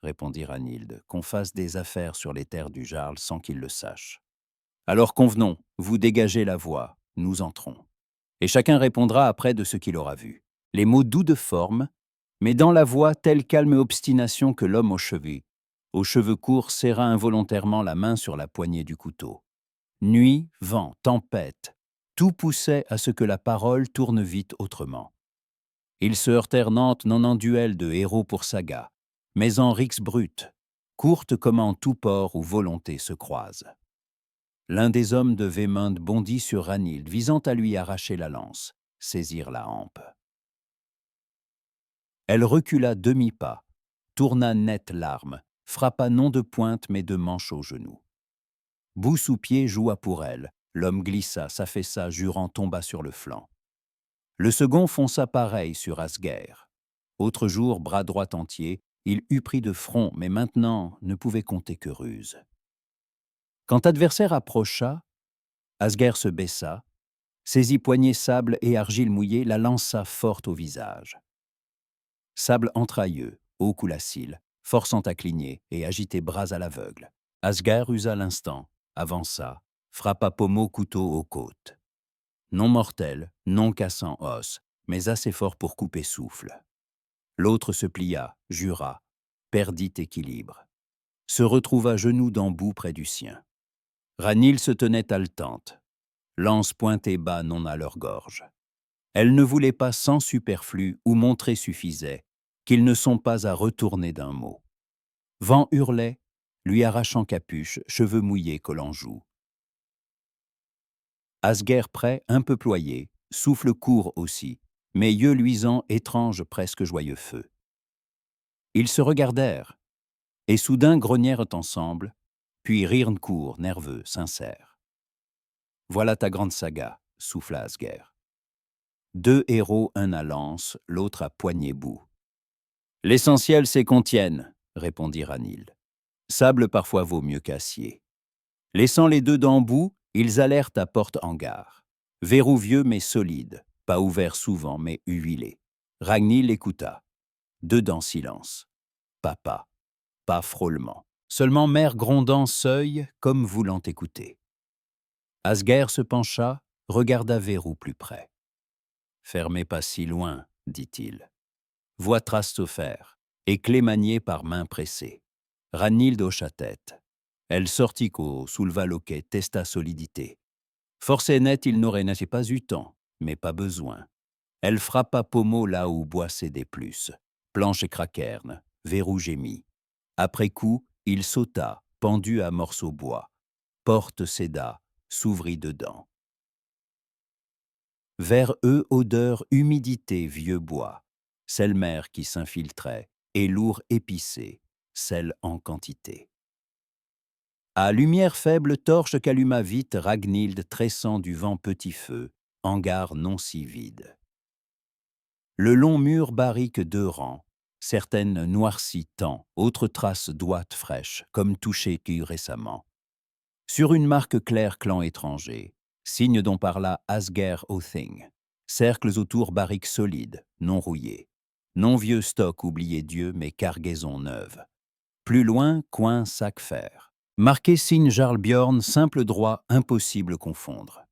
répondit Ragnhild, qu'on fasse des affaires sur les terres du Jarl sans qu'il le sache. Alors convenons, vous dégagez la voie, nous entrons. Et chacun répondra après de ce qu'il aura vu. Les mots doux de forme, mais dans la voix telle calme obstination que l'homme aux cheveux courts serra involontairement la main sur la poignée du couteau. Nuit, vent, tempête, tout poussait à ce que la parole tourne vite autrement. Ils se heurtèrent Nantes non en duel de héros pour saga, mais en rixe brute, courte comme en tout port où volonté se croise. L'un des hommes de Vemund bondit sur Ragnhild, visant à lui arracher la lance, saisir la hampe. Elle recula demi-pas, tourna net l'arme, frappa non de pointe mais de manche au genou. Bout sous pied joua pour elle, l'homme glissa, s'affaissa, jurant tomba sur le flanc. Le second fonça pareil sur Asger. Autre jour, bras droit entier, il eût pris de front, mais maintenant ne pouvait compter que ruse. Quand adversaire approcha, Asger se baissa, saisit poignée sable et argile mouillée, la lança forte au visage. Sable entrailleux, haut coulacile, forçant à cligner et agiter bras à l'aveugle. Asger usa l'instant, avança, frappa Pommeau couteau aux côtes. Non mortel, non cassant os, mais assez fort pour couper souffle. L'autre se plia, jura, perdit équilibre. Se retrouva genoux d'embout près du sien. Ranil se tenait haletante, lance pointée bas non à leur gorge. Elle ne voulait pas sans superflu ou montrer suffisait qu'ils ne sont pas à retourner d'un mot. Vent hurlait, lui arrachant capuche, cheveux mouillés collant joue. Asguerre prêt, un peu ployé, souffle court aussi, mais yeux luisants, étrange, presque joyeux feu. Ils se regardèrent, et soudain grognèrent ensemble, puis rirent court, nerveux, sincères. Voilà ta grande saga, souffla Asguerre. Deux héros, un à lance, l'autre à poignée bout. L'essentiel, c'est qu'on tienne, répondit Ranil. Sable parfois vaut mieux qu'acier. Laissant les deux d'embout, ils allèrent à porte-hangar. Verrou vieux mais solide, pas ouvert souvent mais huilé. Ragnil écouta. Dedans silence. Papa. Pas frôlement. Seulement mère grondant seuil comme voulant écouter. Asguerre se pencha, regarda Verrou plus près. Fermez pas si loin, dit-il. Voix trace au fer, et clé maniée par main pressée. Ranil hocha tête. Elle sortit qu'au souleva loquet, testa solidité. Forcé net, il n'aurait pas eu temps, mais pas besoin. Elle frappa Pommeau là où bois cédait plus. Planche et craquerne, Verrou gémit. Après coup, il sauta, pendu à morceaux bois. Porte céda, s'ouvrit dedans. Vers eux, odeur, humidité, vieux bois. Sel mer qui s'infiltrait, et lourd épicé, sel en quantité. À lumière faible, torche qu'alluma vite Ragnhild tressant du vent petit feu, hangar non si vide. Le long mur barrique deux rangs, certaines noircies tant, autres traces d'ouates fraîches, comme touchées cues récemment. Sur une marque claire clan étranger, signe dont parla Asger Othing, cercles autour barriques solides, non rouillées. Non vieux stock oublié Dieu, mais cargaison neuve. Plus loin, coin sac fer. Marqué signe Jarlbjorn, simple droit, impossible confondre.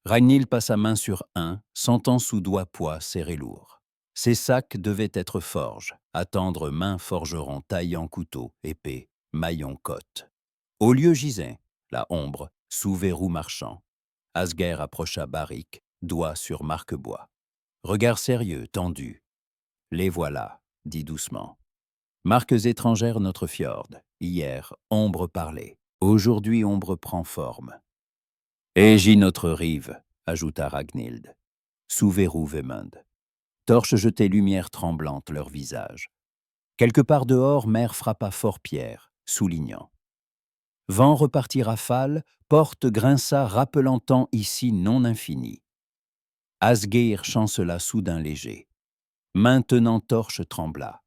Ragnhild passa main sur un, sentant sous doigt poids serré lourd. Ces sacs devaient être forges, attendre main forgeron taillant couteau, épée, maillon côte. Au lieu gisait, la ombre, sous verrou marchand. Asguerre approcha barrique, doigt sur marque-bois. Regard sérieux, tendu. Les voilà, dit doucement. Marques étrangères notre fjord. Hier, ombre parlait. Aujourd'hui, ombre prend forme. Et j'y notre rive, ajouta Ragnhild. Sous verrou Vemund. Torche jetait lumière tremblante leur visage. Quelque part dehors, mer frappa fort pierre, soulignant. Vent repartit rafale, porte grinça rappelant temps ici non infini. Asgeir chancela soudain léger. Maintenant torche trembla.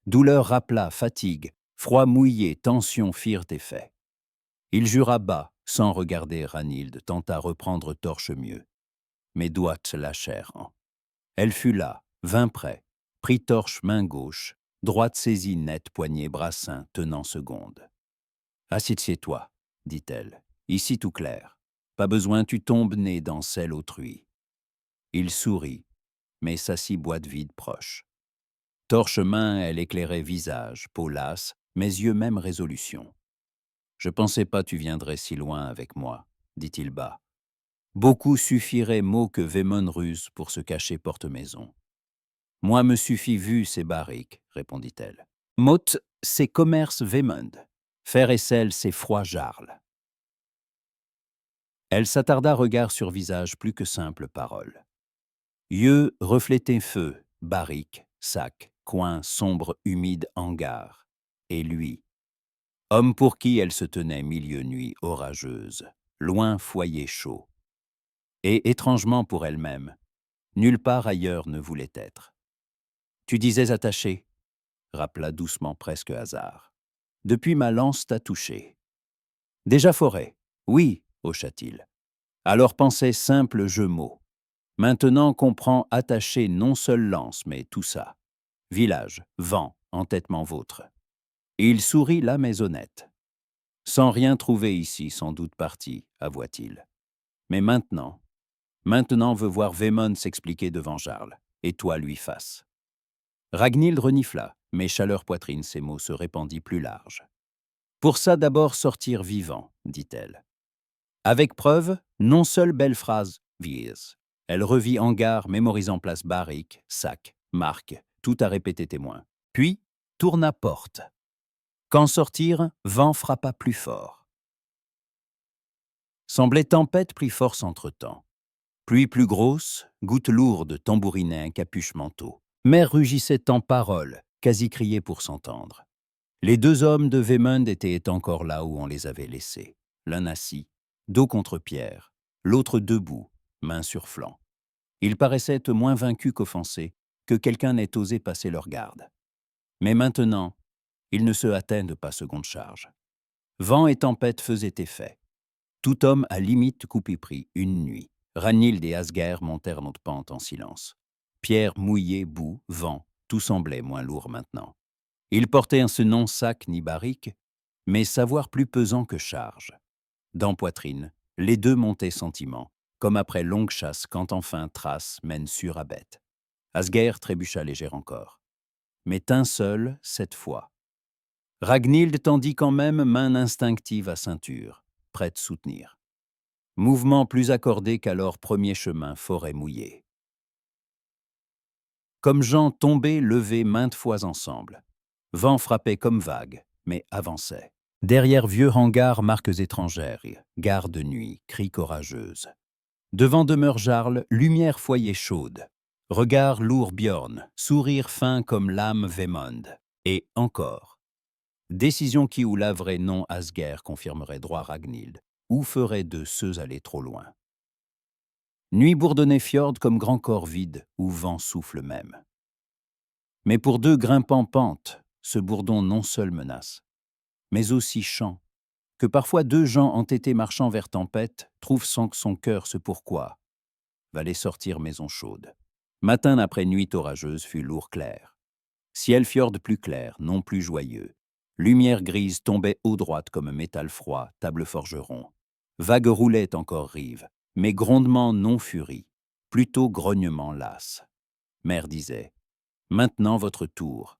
Douleur rappela, fatigue, froid mouillé, tension firent effet. Il jura bas, sans regarder Ranilde, tenta reprendre torche mieux. Mais doigts lâchèrent. Elle fut là, vint près, prit torche main gauche, droite saisie nette poignée brassin, tenant seconde. Assieds-toi, dit-elle, ici tout clair. Pas besoin tu tombes né dans celle autrui. Il sourit, mais s'assit boîte vide proche. Torche main, elle éclairait visage, peau lasse, mes yeux même résolution. Je pensais pas tu viendrais si loin avec moi, dit-il bas. Beaucoup suffirait mots que Vemund ruse pour se cacher porte-maison. Moi me suffit vu ces barriques, répondit-elle. Mot, c'est commerce Vemund. Fer et sel, c'est froid jarle. Elle s'attarda regard sur visage plus que simple parole. Yeux reflétaient feu, barrique, sac, coin sombre, humide, hangar. Et lui. Homme pour qui elle se tenait milieu nuit orageuse, loin foyer chaud. Et étrangement pour elle-même, nulle part ailleurs ne voulait être. Tu disais attaché, rappela doucement presque hasard. Depuis ma lance t'a touché. Déjà forêt, oui, hocha-t-il. Alors pensais simple jeu mot. Maintenant comprends attaché non seul lance, mais tout ça. Village, vent, entêtement vôtre. Il sourit là mais honnête. Sans rien trouver ici, sans doute parti, avoua-t-il. Mais maintenant veut voir Vémond s'expliquer devant Jarl, et toi lui face. Ragnhild renifla, mais chaleur poitrine, ces mots se répandit plus large. Pour ça d'abord sortir vivant, dit-elle. Avec preuve, non seule belle phrase, Viers. Elle revit hangar, mémorisant place barrique, sac, marque, tout à répéter témoin. Puis, tourna porte. Quand sortir, vent frappa plus fort. Semblait tempête prit force entre-temps. Pluie plus grosse, gouttes lourdes tambourinaient un capuche manteau. Mer rugissait en paroles, quasi criait pour s'entendre. Les deux hommes de Vémond étaient encore là où on les avait laissés. L'un assis, dos contre pierre, l'autre debout, main sur flanc. Ils paraissaient moins vaincus qu'offensés, que quelqu'un n'ait osé passer leur garde. Mais maintenant, ils ne se hâtaient de pas seconde charge. Vent et tempête faisaient effet. Tout homme à limite coupe pris une nuit. Ragnhild et Asger montèrent notre pente en silence. Pierre mouillée, boue, vent, tout semblait moins lourd maintenant. Ils portaient ce non sac ni barrique, mais savoir plus pesant que charge. Dans poitrine, les deux montaient sentiment, comme après longue chasse quand enfin trace mène sûre à bête. Asger trébucha léger encore. Mais tint seul, cette fois. Ragnhild tendit quand même main instinctive à ceinture, prête soutenir. Mouvement plus accordé qu'alors premier chemin forêt mouillée. Comme gens tombés, levés maintes fois ensemble. Vent frappait comme vague, mais avançait. Derrière vieux hangars, marques étrangères, gare de nuit, cris courageuses. Devant demeure Jarl, lumière foyer chaude. Regard lourd Bjorn, sourire fin comme l'âme Vémond. Et encore. Décision qui ou laverait non Asger confirmerait droit Ragnhild, ou ferait de ceux allés trop loin. Nuit bourdonnait fjord comme grand corps vide, où vent souffle même. Mais pour deux grimpants pentes, ce bourdon non seul menace, mais aussi chant, que parfois deux gens entêtés marchant vers tempête trouvent sans que son cœur ce pourquoi. Valait sortir maison chaude. Matin après nuit orageuse fut lourd clair. Ciel fjord plus clair, non plus joyeux. Lumière grise tombait eau droite comme métal froid, table forgeron. Vague roulait encore rive, mais grondement non furie, plutôt grognement lasse. Mère disait, maintenant votre tour.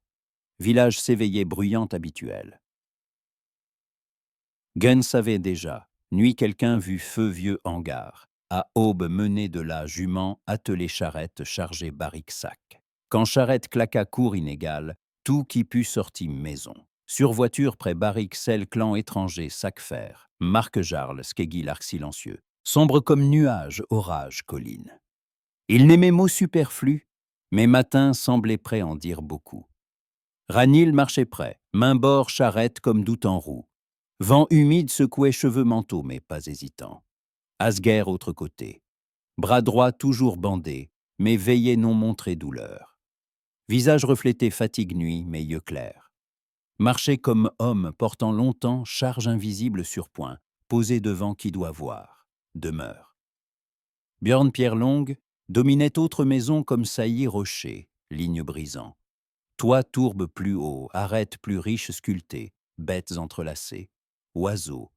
Village s'éveillait bruyant habituel. Gunn savait déjà, nuit quelqu'un vit feu vieux hangar, à aube mené de la jument attelée charrette chargée barrique sac. Quand charrette claqua cour inégal, tout qui put sortit maison. Sur voiture près barrique selle clan étranger sac fer, marque Jarl, skeggy l'arc silencieux, sombre comme nuage, orage, colline. Il n'aimait mot superflu, mais matin semblait prêt en dire beaucoup. Ragnhild marchait près, main bord charrette comme doute en roue. Vent humide secouait cheveux manteaux, mais pas hésitant. Asger autre côté. Bras droit toujours bandé, mais veillait non montrer douleur. Visage reflété fatigue nuit, mais yeux clairs. Marchait comme homme portant longtemps charge invisible sur point, posé devant qui doit voir. Demeure. Bjorn Pierre Longue dominait autre maison comme saillie rocher, ligne brisant. Toit tourbe plus haut, arête plus riche sculptée, bêtes entrelacées. Oiseaux.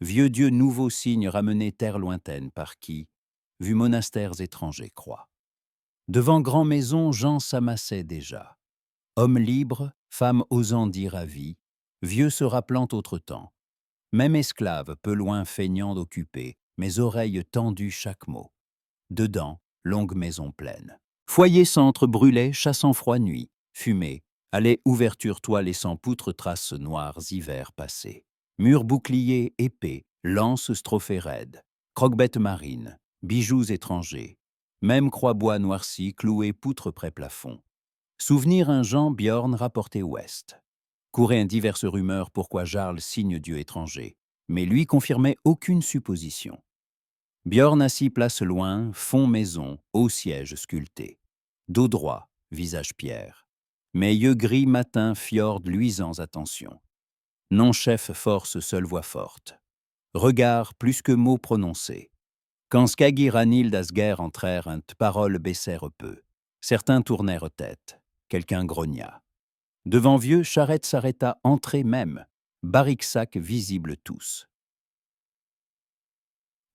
Vieux dieu nouveau signe ramené terre lointaine par qui, vu monastères étrangers, croient. Devant grand maison, gens s'amassaient déjà. Hommes libres, femmes osant dire à vie, vieux se rappelant autre temps. Même esclaves, peu loin feignant d'occuper, mes oreilles tendues chaque mot. Dedans, longue maison pleine. Foyer centre brûlait, chassant froid nuit, fumée, allait ouverture toile et sans poutre traces noires hiver passés. Murs boucliers épais, lances strophées raides, croque-bêtes marines, bijoux étrangers, même croix-bois noircis cloués poutres près plafond. Souvenir un Jean Bjorn rapporté ouest. Couraient diverses rumeurs pourquoi Jarl signe dieu étranger, mais lui confirmait aucune supposition. Bjorn assis place loin, fond maison, haut siège sculpté. Dos droit, visage pierre. Mais yeux gris matin fjord luisants attention. Non-chef force seule voix forte. Regard plus que mots prononcés. Quand Skaggy Ragnhild Asger entrèrent, paroles baissèrent peu. Certains tournèrent tête. Quelqu'un grogna. Devant vieux, charrette s'arrêta entrée même. Bariksac visibles tous.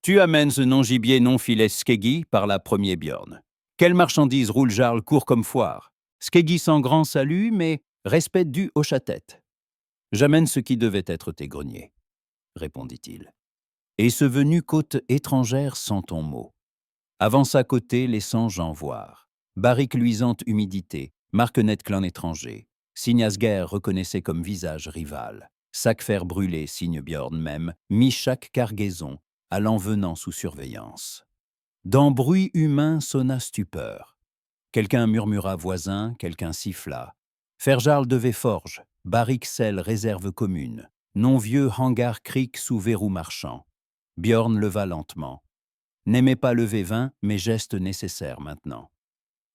Tu amènes ce non-gibier non-filet Skeggi, parla premier Bjorn. Quelle marchandise roule Jarl court comme foire. Skeggi sans grand salut, mais respect dû au chat-tête. J'amène ce qui devait être tes greniers, répondit-il. Et ce venu côte étrangère sans ton mot. Avança côté, laissant Jean voir. Barrique luisante humidité, marque nette clan étranger. Signe Asger reconnaissait comme visage rival. Sac fer brûlé, signe Bjorn même, mit chaque cargaison, allant venant sous surveillance. Dans bruit humain sonna stupeur. Quelqu'un murmura voisin, quelqu'un siffla. Ferjarl devait forge, barrique selle réserve commune. Non-vieux hangar cric sous verrou marchand. Bjorn leva lentement. N'aimait pas lever vin, mais geste nécessaire maintenant.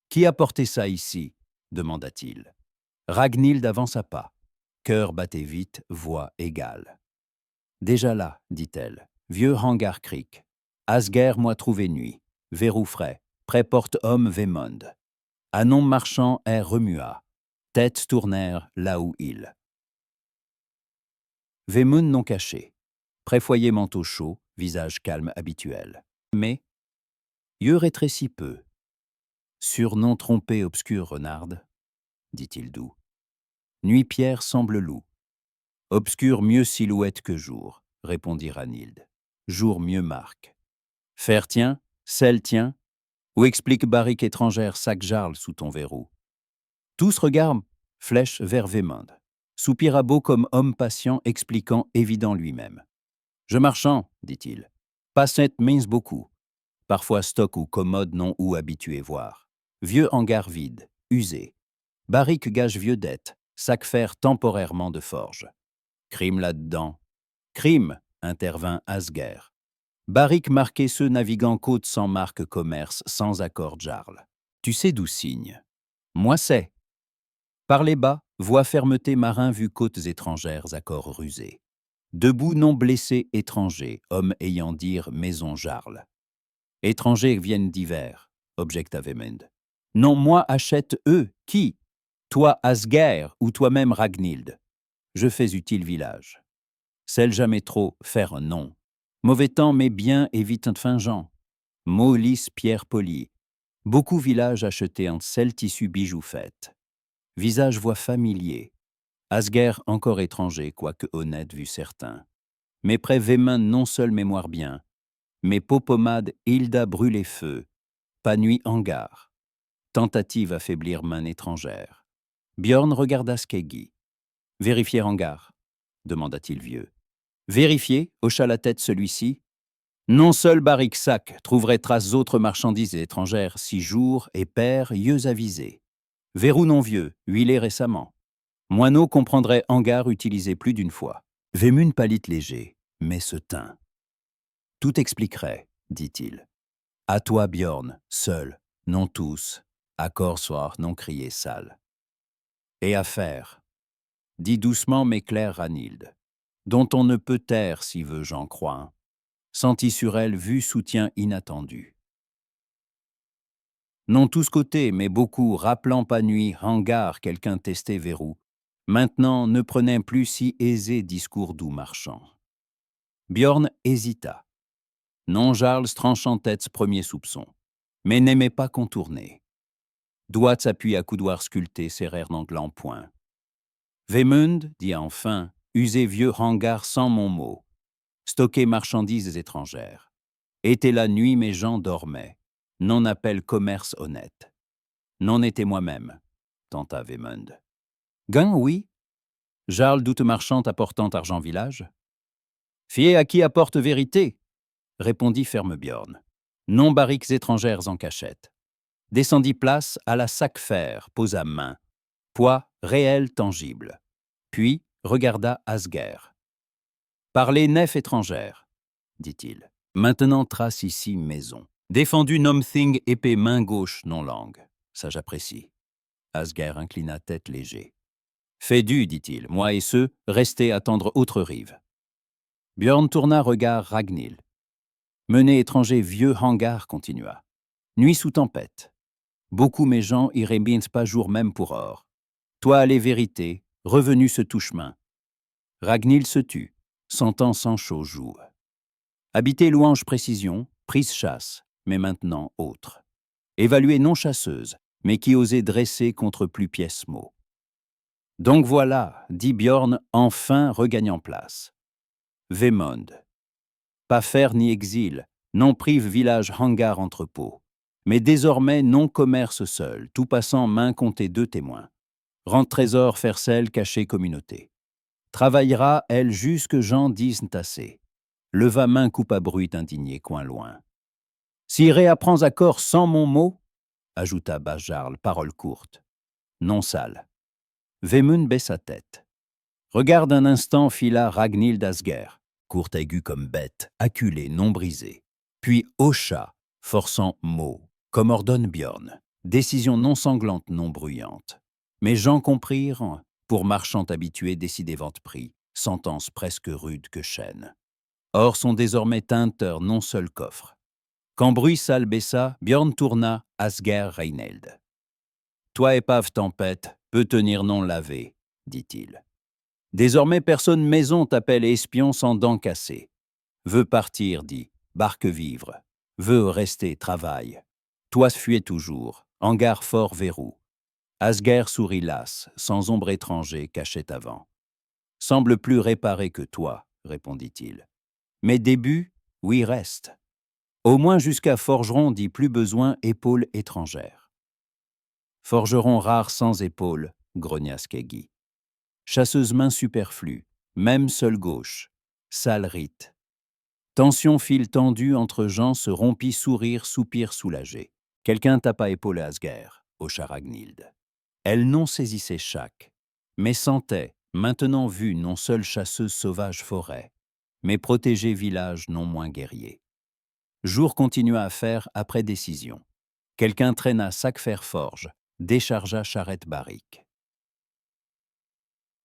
Qui a porté ça ici demanda-t-il. Ragnhild avança pas. Cœur battait vite, voix égale. Déjà là, dit-elle, vieux hangar cric. Asger moi trouvé nuit. Verrou frais. Pré-porte homme Vémond. Anon marchand air remua. Têtes tournèrent là où il. Vémund non caché. Préfoyer manteau chaud, visage calme habituel. Mais, yeux rétrécis peu. Surnom trompé obscur renarde, dit-il doux. Nuit pierre semble loup. Obscur mieux silhouette que jour, répondit Ranhild. Jour mieux marque. Fer tient, sel tient, ou explique barrique étrangère sac Jarl sous ton verrou. Tous regardent, flèche vers Vémond. Soupira beau comme homme patient expliquant évident lui-même. Je marchand, dit-il. Passette mince beaucoup. Parfois stock ou commode non ou habitué voir. Vieux hangar vide, usé. Barrique gage vieux dette, sac fer temporairement de forge. Crime là-dedans. Crime, intervint Asger. Barrique marqué ceux naviguant côte sans marque commerce, sans accord Jarl. Tu sais d'où signe. Moi sais. Parlez bas, voix fermeté marin vu côtes étrangères, accords rusés. Debout non blessé étranger, homme ayant dire maison Jarl. Étrangers viennent divers, objecta Vémund. Non, moi achète eux, qui? Toi Asger ou toi-même Ragnhild. Je fais utile village. Celle jamais trop, faire un nom. Mauvais temps, mais bien évite un fin Jean. Mot lisse, pierre polie. Beaucoup villages achetés en sel tissu bijoux fête. Visage voix familier. Asger encore étranger, quoique honnête vu certains. Mais près Vémin non seul mémoire bien. Mais peau pommade, Hilda brûlé feu. Pas nuit hangar. Tentative affaiblir main étrangère. Bjorn regarda Skeggi. Vérifier hangar demanda-t-il vieux. Vérifier, hocha la tête celui-ci. Non seul barrique sac trouverait traces autres marchandises étrangères, 6 jours, et père, yeux avisés. Verrou non vieux, huilé récemment. Moineau comprendrait hangar utilisé plus d'une fois. Vémund pâlit léger, mais se tint. Tout expliquerait, dit-il. À toi, Bjorn, seul, non tous, accord soir, non crié sale. Et à faire, dit doucement mais clair Ranhild, dont on ne peut taire si veut j'en crois. Senti sur elle vu soutien inattendu. Non tous côtés, mais beaucoup, rappelant pas nuit, hangar, quelqu'un testé verrou. Maintenant ne prenait plus si aisé discours doux marchand. Bjorn hésita. Non Jarl tranchant tête premier soupçon, mais n'aimait pas contourner. Doigts s'appuient à coudoir sculpté serrèrent d'anglant point. Vémund, dit enfin, usé vieux hangar sans mon mot. Stocké marchandises étrangères. Était la nuit, mes gens dormaient. Non appelle commerce honnête. Non était moi-même, tenta Vémund. Gain, oui. Jarl doute marchande apportant argent village. Fier à qui apporte vérité, répondit ferme Bjorn. Non barriques étrangères en cachette. Descendit place à la sac fer, posa main. Poids réel tangible. Puis regarda Asger. Parlez nef étrangère, dit-il. Maintenant trace ici maison. Défendu nom thing épée main gauche non langue. Ça j'apprécie. Asger inclina tête léger. Fait du, dit-il, moi et ceux, restez attendre autre rive. Bjorn tourna regard Ragnhild. Mené étranger vieux hangar continua. Nuit sous tempête. Beaucoup mes gens iraient bien pas jour même pour or. Toi allez vérité, revenu ce touche-main. Ragnhild se tut, sentant sang chaud joue. Habiter louange précision, prise chasse, mais maintenant autre. Évaluée non chasseuse, mais qui osait dresser contre plus pièce mot. Donc voilà, dit Bjorn, enfin regagnant place. Vemond. Pas fer ni exil, non prive village hangar entrepôt. Mais désormais non commerce seul, tout passant main compter deux témoins. Rente trésor faire celle cachée communauté. Travaillera, elle, jusque gens disent assez. Leva main coupe à bruit indigné coin loin. Si réapprends à corps sans mon mot, ajouta Bas-Jarl, parole courte. Non sale. Vemund baissa tête. Regarde un instant fila Ragnhild Asger, courte aiguë comme bête, acculée, non brisée. Puis hocha, forçant mot, comme ordonne Bjorn. Décision non sanglante, non bruyante. Mais Jean comprirent, pour marchand habitué décider vente prix, sentence presque rude que chaîne. Or sont désormais teinteur non seul coffre. Quand bruit sale baissa, Bjorn tourna Asger Reineld. Toi épave tempête, peut tenir non lavé, dit-il. Désormais personne maison t'appelle espion sans dents cassées. Veux partir, dit, barque vivre. Veux rester, travail. Toi fuis toujours, hangar fort verrou. Asger sourit lasse, sans ombre étranger cachait avant. Semble plus réparé que toi, répondit-il. Mais début, oui reste. Au moins jusqu'à forgeron dit plus besoin épaules étrangères. Forgeron rare sans épaules, grogna Skeggi. Chasseuse main superflue, même seule gauche, sale rite. Tension fil tendu entre gens se rompit sourire, soupir soulagé. Quelqu'un tapa épaule à Asger, hocha Ragnhild. Elle non saisissait chaque, mais sentait, maintenant vue non seule chasseuse sauvage forêt, mais protégée village non moins guerrier. Jour continua à faire après décision. Quelqu'un traîna sac fer forge, déchargea charrette barrique.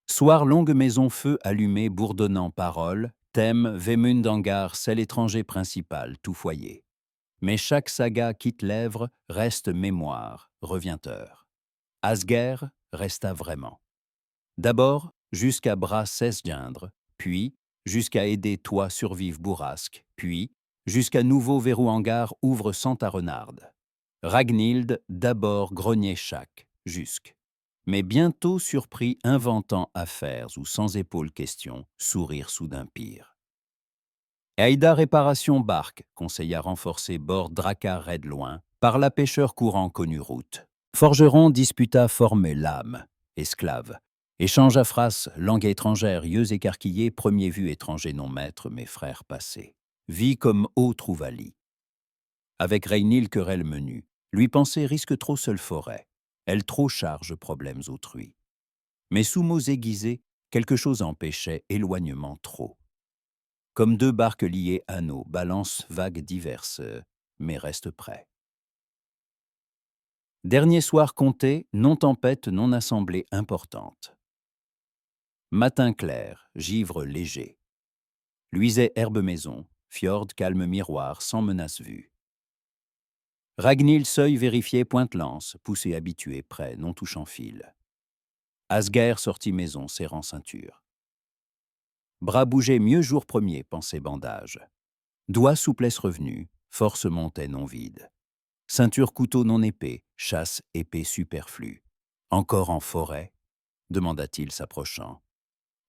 Soir longue maison feu allumé bourdonnant paroles, thème Vemund hangar celle étranger principal tout foyer. Mais chaque saga quitte lèvres, reste mémoire, revient heure. Asger resta vraiment. D'abord jusqu'à bras cesse geindre, puis jusqu'à aider toi survive bourrasque, puis jusqu'à nouveau verrou hangar ouvre sans ta renarde. Ragnhild d'abord grognait chaque, jusque. Mais bientôt surpris inventant affaires ou sans épaules question, sourire soudain pire. Aïda réparation barque, conseilla renforcer bord Drakkar raide loin, par la pêcheur courant connue route. Forgeron disputa former l'âme, esclave. Échange à phrases, langue étrangère, yeux écarquillés, premier vu étranger non maître, mes frères passés. Vie comme eau trouva lit. Avec Reinhild querelle menue, lui penser risque trop seule forêt. Elle trop charge problèmes autrui. Mais sous mots aiguisés, quelque chose empêchait éloignement trop. Comme deux barques liées anneaux, balancent vagues diverses, mais restent prêts. Dernier soir compté, non tempête, non assemblée importante. Matin clair, givre léger. Luisait herbe maison, fjord calme miroir, sans menace vue. Ragnhild seuil vérifié pointe-lance, poussé habitué, prêt, non touchant fil. Asger sortit maison, serrant ceinture. Bras bougeait mieux jour premier, pensait bandage. Doigts souplesse revenue, force montait non vide. Ceinture couteau non épais, chasse épée superflue. Encore en forêt demanda-t-il s'approchant.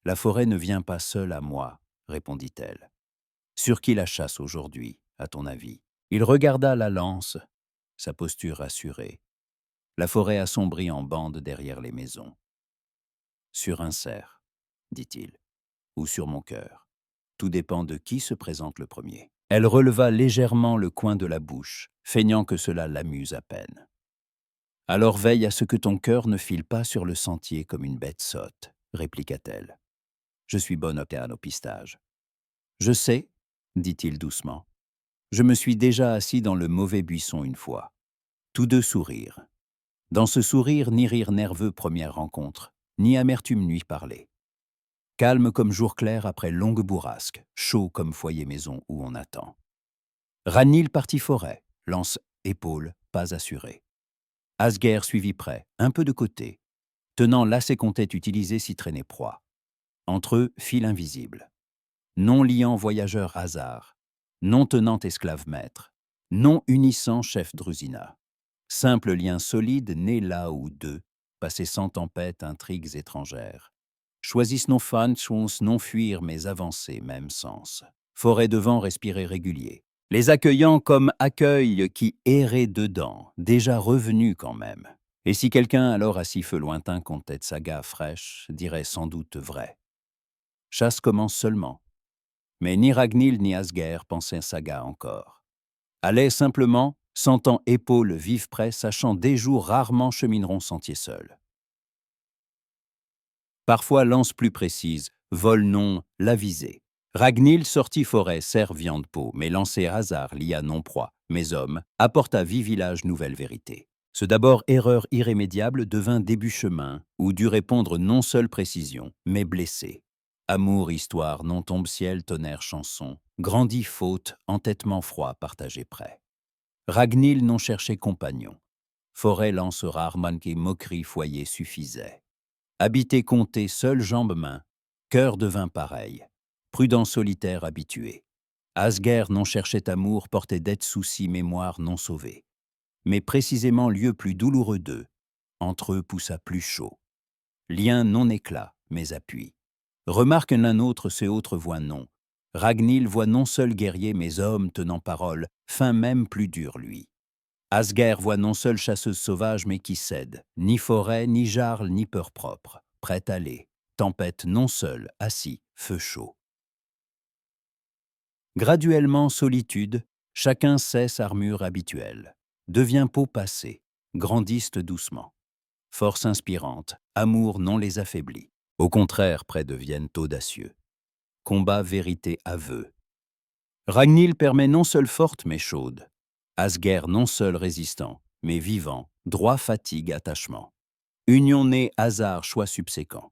La forêt ne vient pas seule à moi, répondit-elle. Sur qui la chasse aujourd'hui, à ton avis? Il regarda la lance, sa posture rassurée. La forêt assombrie en bande derrière les maisons. Sur un cerf, dit-il, ou sur mon cœur. Tout dépend de qui se présente le premier. Elle releva légèrement le coin de la bouche, feignant que cela l'amuse à peine. Alors veille à ce que ton cœur ne file pas sur le sentier comme une bête sotte, répliqua-t-elle. Je suis bonne au pistage. Je sais, dit-il doucement. Je me suis déjà assis dans le mauvais buisson une fois. Tous deux sourirent. Dans ce sourire, ni rire nerveux première rencontre, ni amertume nuit parler. Calme comme jour clair après longue bourrasque, chaud comme foyer maison où on attend. Ragnhild partit forêt, lance épaule, pas assuré. Asger suivit près, un peu de côté, tenant là ses comptets utilisés si traînait proie. Entre eux, fil invisible. Non liant voyageur hasard. Non tenant esclave maître. Non unissant chef Drusina. Simple lien solide né là où deux, passés sans tempête, intrigues étrangères. Choisissent non fan, non fuir, mais avancer, même sens. Forêt de vent respirer régulier. Les accueillant comme accueil qui errait dedans, déjà revenu quand même. Et si quelqu'un alors à si feu lointain comptait de saga fraîche, dirait sans doute vrai. Chasse commence seulement. Mais ni Ragnhild ni Asger pensaient saga encore. Allaient simplement, sentant épaules vives près, sachant des jours rarement chemineront sentier seuls. Parfois lance plus précise, vol non, la visée. Ragnhild sortit forêt, serre viande peau, mais lancé hasard lia non proie, mais homme, apporta vie village nouvelle vérité. Ce d'abord erreur irrémédiable devint début chemin, où dut répondre non seule précision, mais blessé. Amour, histoire, non tombe ciel, tonnerre, chanson, grandit faute, entêtement froid, partagé près. Ragnhild non cherché compagnon. Forêt lance rare, manqué, moquerie, foyer suffisait. Habité, compté, seul jambe-main, cœur devint pareil. Prudent solitaire habitué. Asger non cherchait amour, portait dettes, soucis, mémoire non sauvée. Mais précisément lieu plus douloureux d'eux, entre eux poussa plus chaud. Lien non éclat, mais appui. Remarque l'un autre, ce autre voit non. Ragnhild voit non seul guerrier, mais homme tenant parole, fin même plus dur lui. Asger voit non seul chasseuse sauvage, mais qui cède, ni forêt, ni jarle, ni peur propre, prête à aller, tempête non seul, assis, feu chaud. Graduellement solitude, chacun cesse armure habituelle, devient peau passée, grandissent doucement. Force inspirante, amour non les affaiblit, au contraire près deviennent audacieux. Combat, vérité, aveu. Ragnhild permet non seule forte mais chaude. Asger non seul résistant, mais vivant, droit, fatigue, attachement. Union née, hasard, choix subséquent.